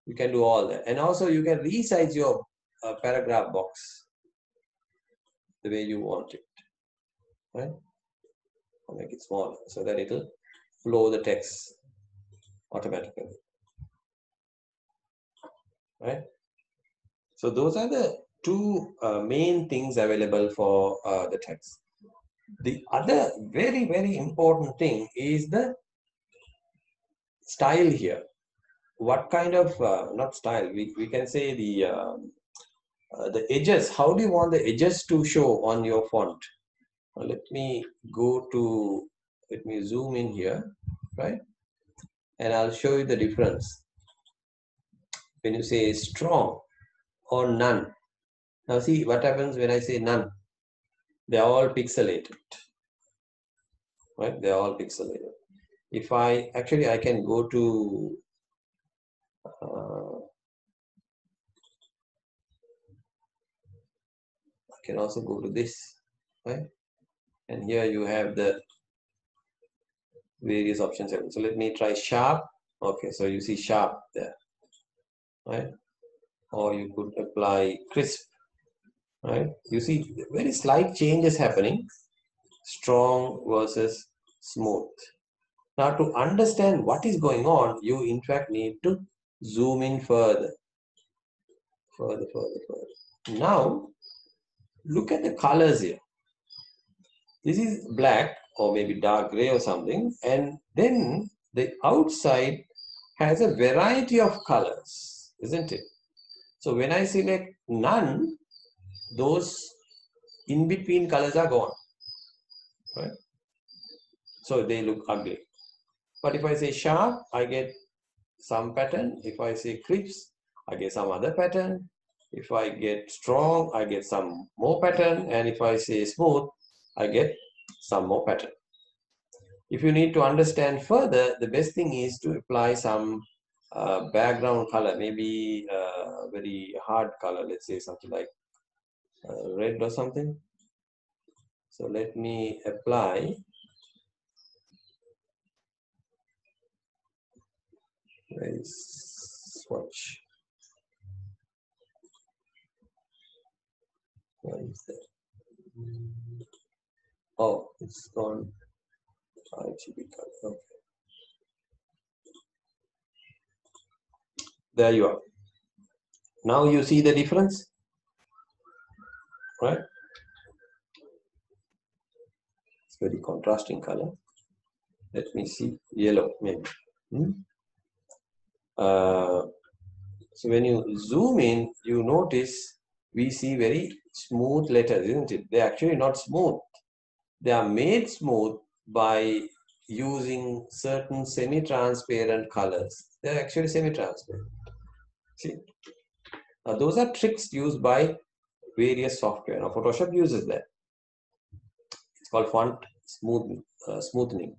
you can do all that. And also you can resize your paragraph box the way you want it, right? Or make it smaller so that it will flow the text automatically, right? So those are the two main things available for the text. The other very, very important thing is the style here. What kind of, not style, we can say the edges. How do you want the edges to show on your font? Let me zoom in here, right? And I'll show you the difference. When you say strong or none. Now see what happens when I say none. They're all pixelated, right? They're all pixelated. If I can go to I can also go to this, right? And here you have the various options. So let me try sharp. Okay, so you see sharp there, right? Or you could apply crisp, right? You see very slight changes happening. Strong versus smooth. Now to understand what is going on, you in fact need to zoom in further. Now look at the colors here. This is black or maybe dark gray or something, and then the outside has a variety of colors, isn't it? So when I select none, those in between colors are gone, right? So they look ugly. But if I say sharp, I get some pattern. If I say crisp, I get some other pattern. If I get strong, I get some more pattern. And if I say smooth, I get some more pattern. If you need to understand further, the best thing is to apply some background color, maybe very hard color, let's say something like red or something. So let me apply a swatch. What is that? Oh, it's gone RGB color. Okay. There you are. Now you see the difference, right? It's very contrasting color. Let me see, yellow maybe. So when you zoom in, you notice we see very smooth letters, isn't it? They're actually not smooth. They are made smooth by using certain semi-transparent colors. They're actually semi-transparent. See, those are tricks used by various software. Now, Photoshop uses that. It's called font smoothing.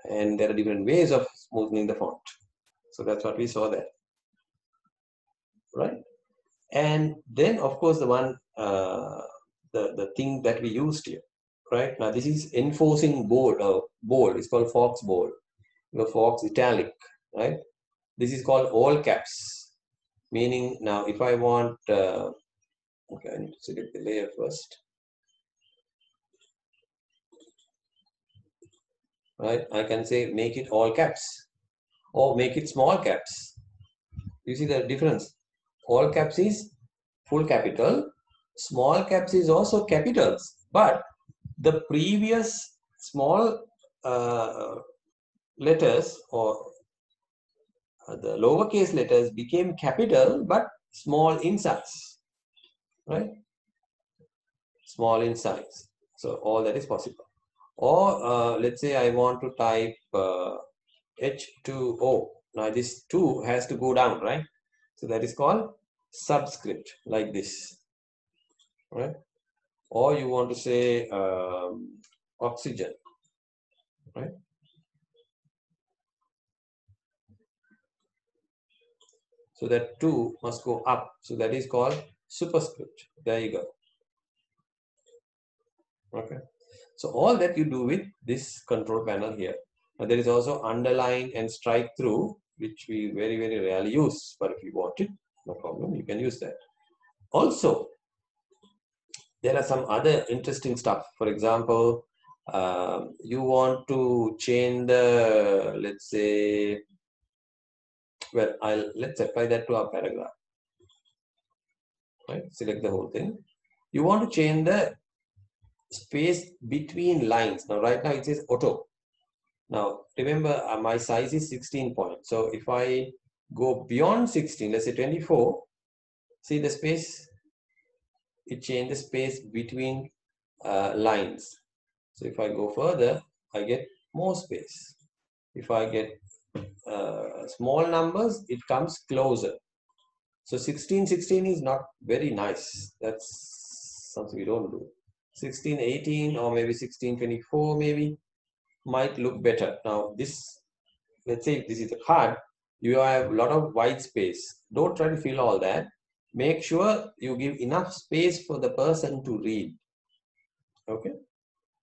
And there are different ways of smoothing the font. So that's what we saw there. right? And then of course the one the thing that we used here, right? Now this is enforcing bold, bold. It's called Fox bold, Fox italic, right? This is called all caps, meaning now if I want, okay, I need to select the layer first, right? I can say make it all caps or make it small caps. You see the difference? All caps is full capital, small caps is also capitals, but the previous small letters or the lowercase letters became capital but small in size, right? Small in size. So all that is possible. Or let's say I want to type H2O. Now this 2 has to go down, right? So that is called subscript, like this, right? Or you want to say oxygen, right? So that 2 must go up. So that is called superscript. There you go. Okay. So all that you do with this control panel here. Now there is also underline and strike through, which we very, very rarely use. But if you want it, no problem, you can use that. Also, there are some other interesting stuff. For example, you want to change the, let's say, well, let's apply that to our paragraph. Right? Select the whole thing. You want to change the space between lines. Now, right now it says auto. Now, remember my size is 16 points. So if I go beyond 16, let's say 24, see the space, it changes space between lines. So if I go further, I get more space. If I get small numbers, it comes closer. So 16, 16 is not very nice. That's something we don't do. 16, 18 or maybe 16, 24 maybe might look better. Now this, let's say this is a card, you have a lot of white space. Don't try to fill all that. Make sure you give enough space for the person to read. Okay.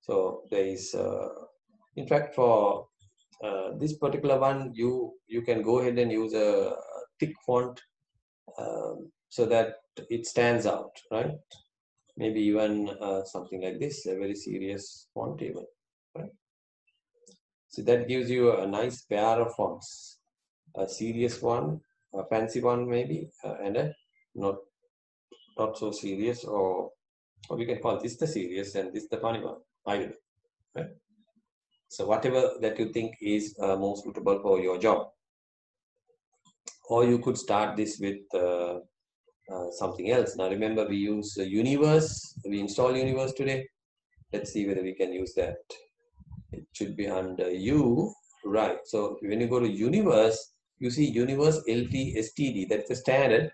So there is, in fact, for this particular one, you can go ahead and use a thick font so that it stands out, right? Maybe even something like this, a very serious font even, right? So that gives you a nice pair of fonts, a serious one, a fancy one maybe, and a not so serious, or we can call this the serious and this the funny one, either, right? So whatever that you think is more suitable for your job. Or you could start this with something else. Now remember, we use Universe, we install Universe today. Let's see whether we can use that. It should be under U, right? So when you go to Universe, you see Universe LT STD, that's the standard,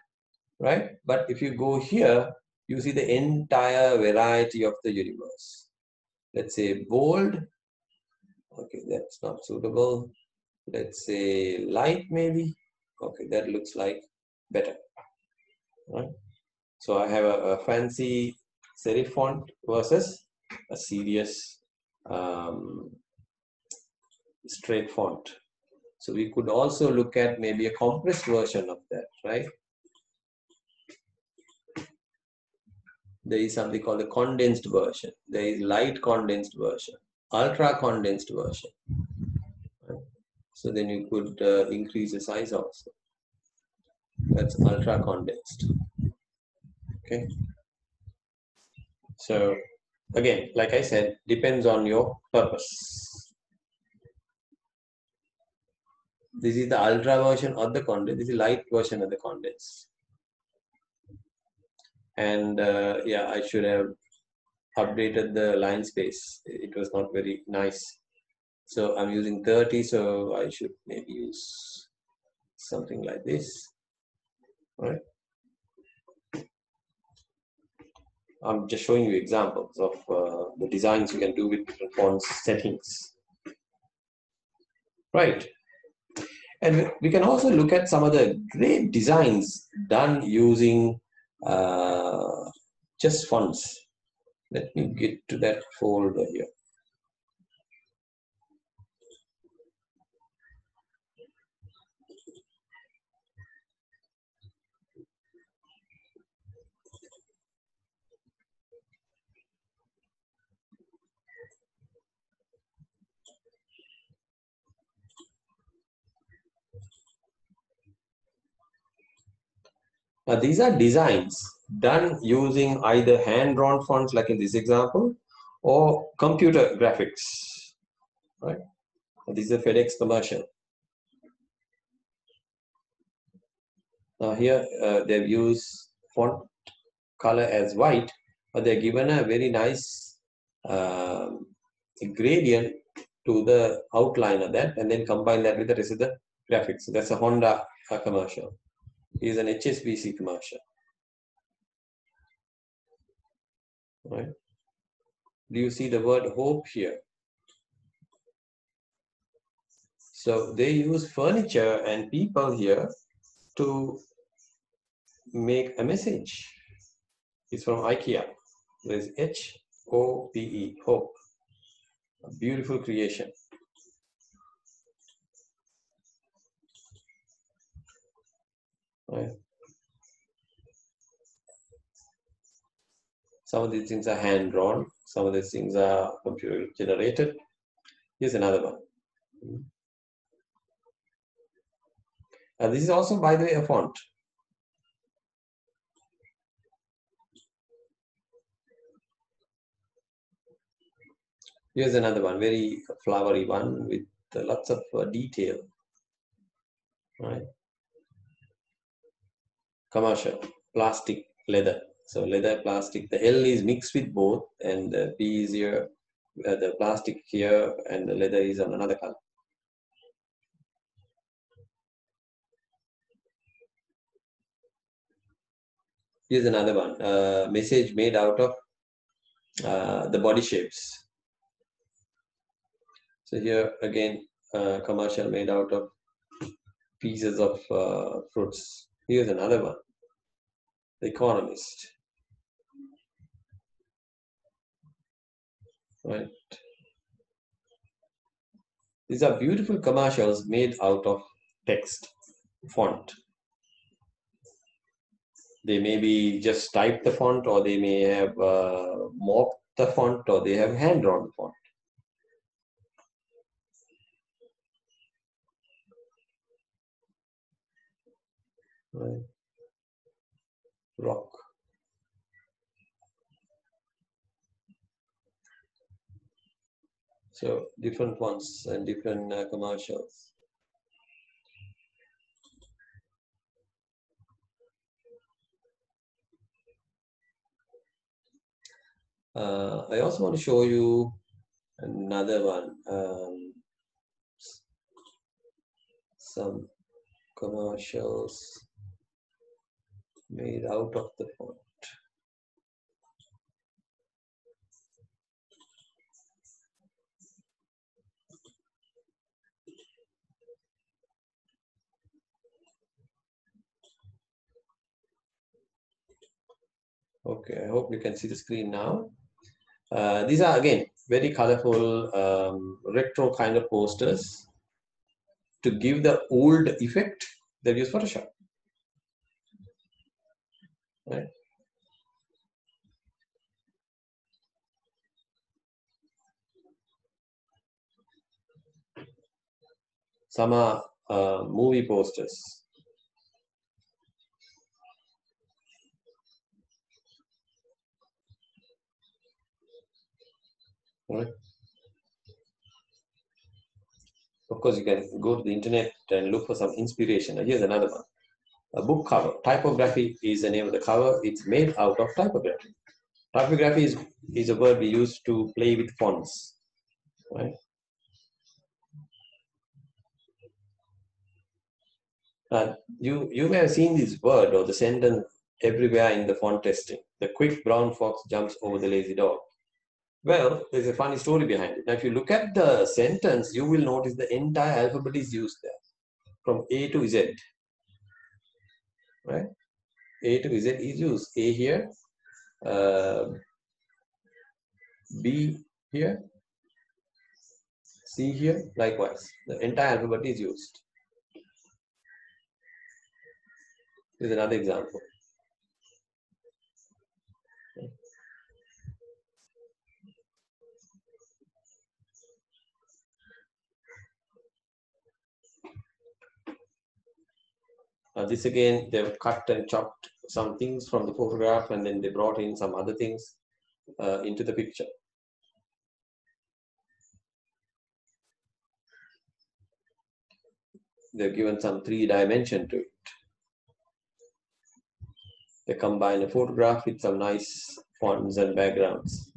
right? But if you go here, you see the entire variety of the universe. Let's say bold, okay, that's not suitable. Let's say light maybe, okay, that looks like better, right? So I have a fancy serif font versus a serious straight font. So we could also look at maybe a compressed version of that, right? There is something called a condensed version. There is light condensed version, ultra condensed version. Right? So then you could increase the size also. That's ultra condensed. Okay. So again, like I said, depends on your purpose. This is the ultra version of the condense. This is light version of the condense. And yeah, I should have updated the line space. It was not very nice. So I'm using 30, so I should maybe use something like this. Right? I'm just showing you examples of the designs you can do with different font settings. Right. And we can also look at some of the great designs done using just fonts. Let me get to that folder here. Now, these are designs done using either hand-drawn fonts, like in this example, or computer graphics, right? This is a FedEx commercial. Now here they've used font color as white, but they're given a very nice gradient to the outline of that, and then combine that with the rest of the graphics. So that's a Honda commercial. Here's an HSBC commercial. Right? Do you see the word hope here? So they use furniture and people here to make a message. It's from IKEA. There's H-O-P-E, hope. A beautiful creation. Right? Some of these things are hand-drawn. Some of these things are computer-generated. Here's another one. This is also, by the way, a font. Here's another one, very flowery one with lots of detail. Right? Commercial, plastic, leather. So leather, plastic. The L is mixed with both, and the P is here, the plastic here, and the leather is on another color. Here's another one, message made out of the body shapes. So here again, commercial made out of pieces of fruits. Here's another one, The Economist. Right. These are beautiful commercials made out of text, font. They may be just typed the font, or they may have mocked the font, or they have hand-drawn the font. Right. Rock. So different fonts and different commercials. I also want to show you another one. Some commercials made out of the font. Okay, I hope you can see the screen now. These are again very colorful, retro kind of posters. To give the old effect, they've used Photoshop. Right? Some are movie posters. Right? Of course, you can go to the internet and look for some inspiration. Here's another one. A book cover. Typography is the name of the cover. It's made out of typography. Typography is a word we use to play with fonts. Right? You may have seen this word or the sentence everywhere in the font testing. The quick brown fox jumps over the lazy dog. Well, there's a funny story behind it. Now, if you look at the sentence, you will notice the entire alphabet is used there. from A to Z, right? A to Z is used. A here, B here, C here, likewise. The entire alphabet is used. This is another example. This again, they've cut and chopped some things from the photograph, and then they brought in some other things into the picture. They've given some 3 dimension to it. They combine a photograph with some nice fonts and backgrounds.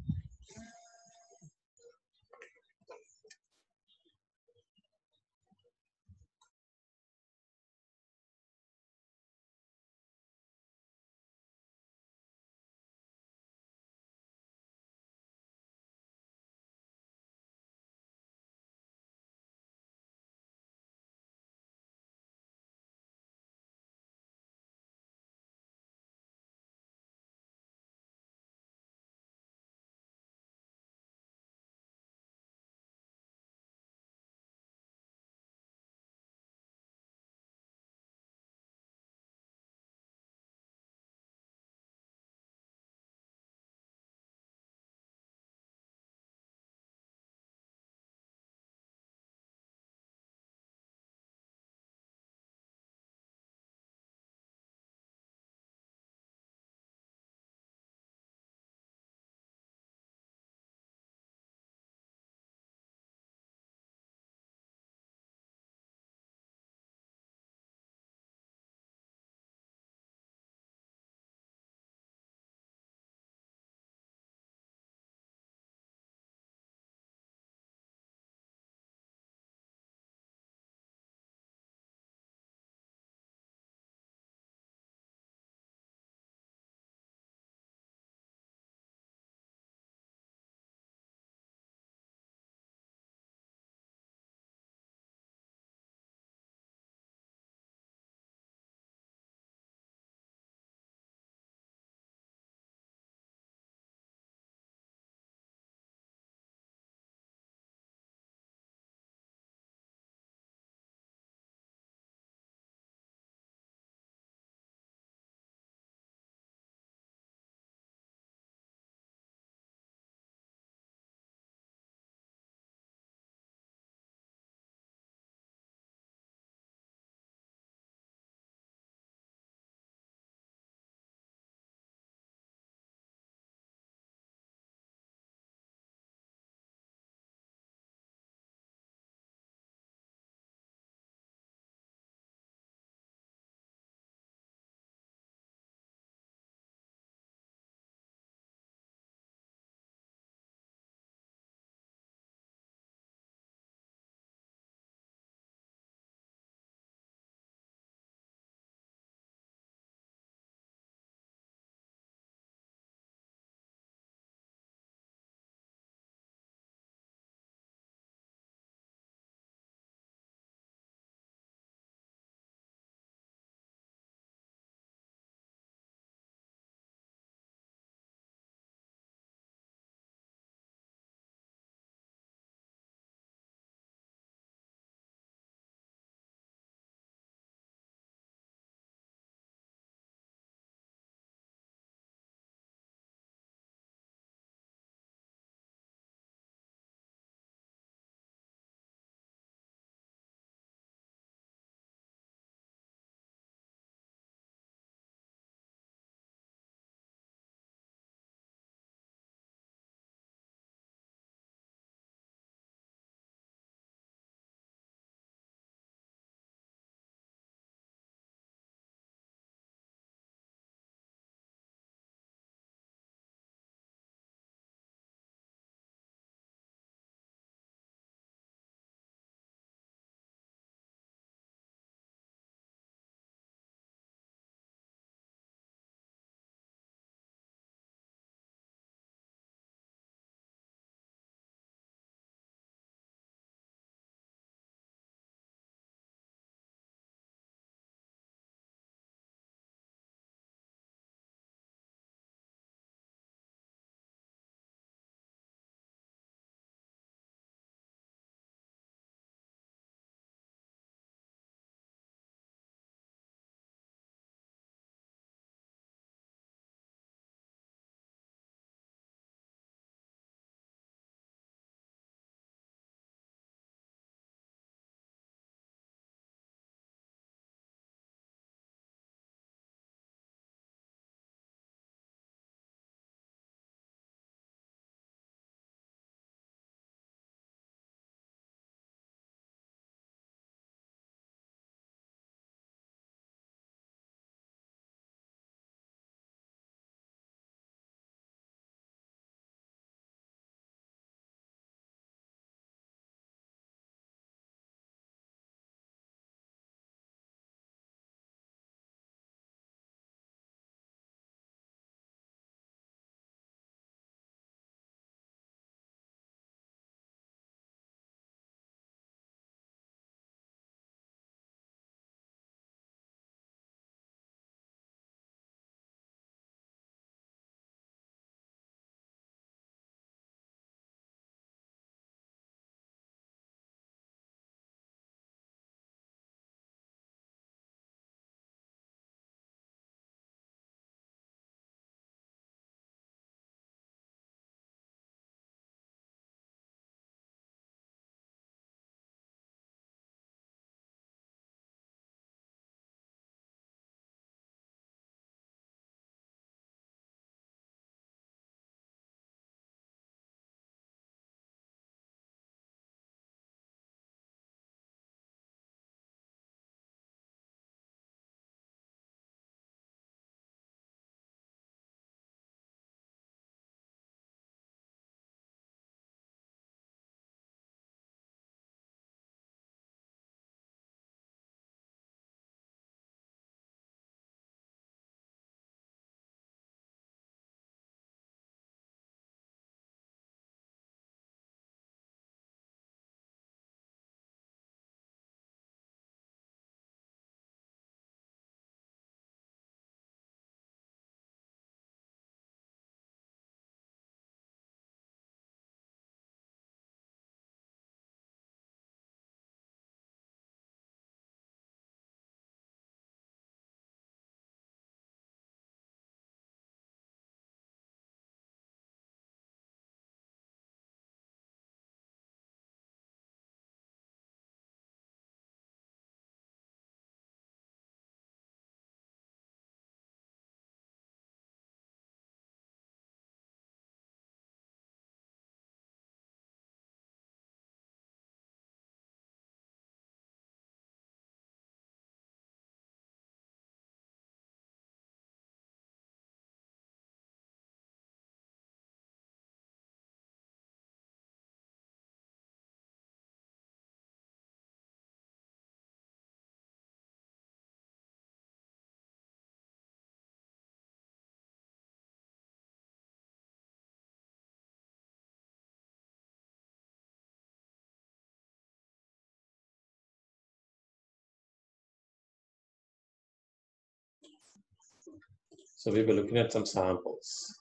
So we were looking at some samples.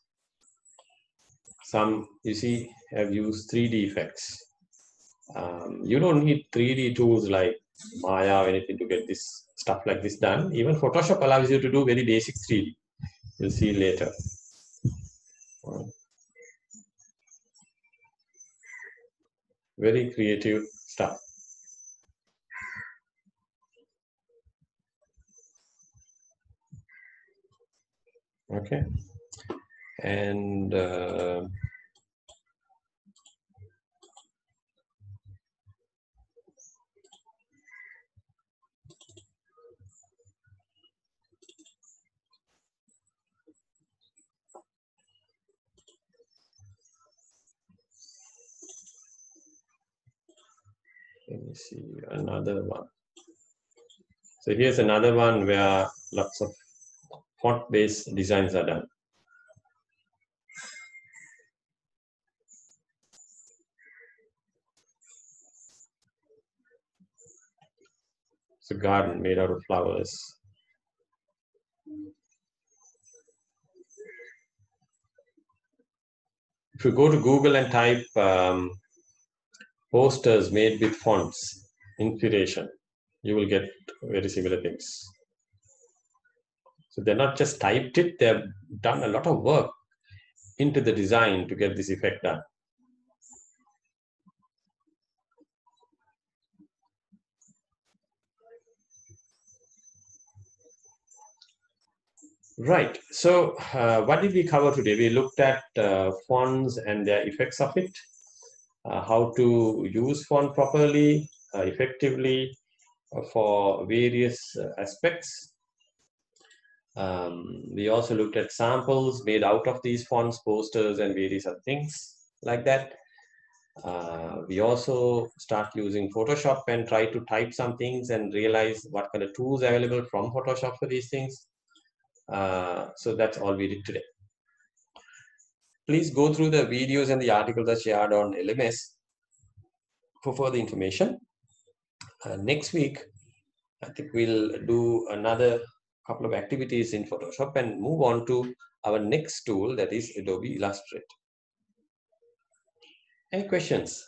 Some, you see, have used 3D effects. You don't need 3D tools like Maya or anything to get this stuff like this done. Even Photoshop allows you to do very basic 3D. You'll see later. Very creative stuff. Okay. And let me see another one. So here's another one where lots of font-based designs are done. It's a garden made out of flowers. If you go to Google and type posters made with fonts, inspiration, you will get very similar things. So they're not just typed it, they've done a lot of work into the design to get this effect done. Right. So what did we cover today? We looked at fonts and their effects of it, how to use font properly, effectively for various aspects. We also looked at samples made out of these fonts, posters, and various other things like that. We also start using Photoshop and try to type some things and realize what kind of tools are available from Photoshop for these things. So that's all we did today. Please go through the videos and the articles I shared on LMS for further information. Next week, I think we'll do another couple of activities in Photoshop and move on to our next tool, that is Adobe Illustrator. Any questions?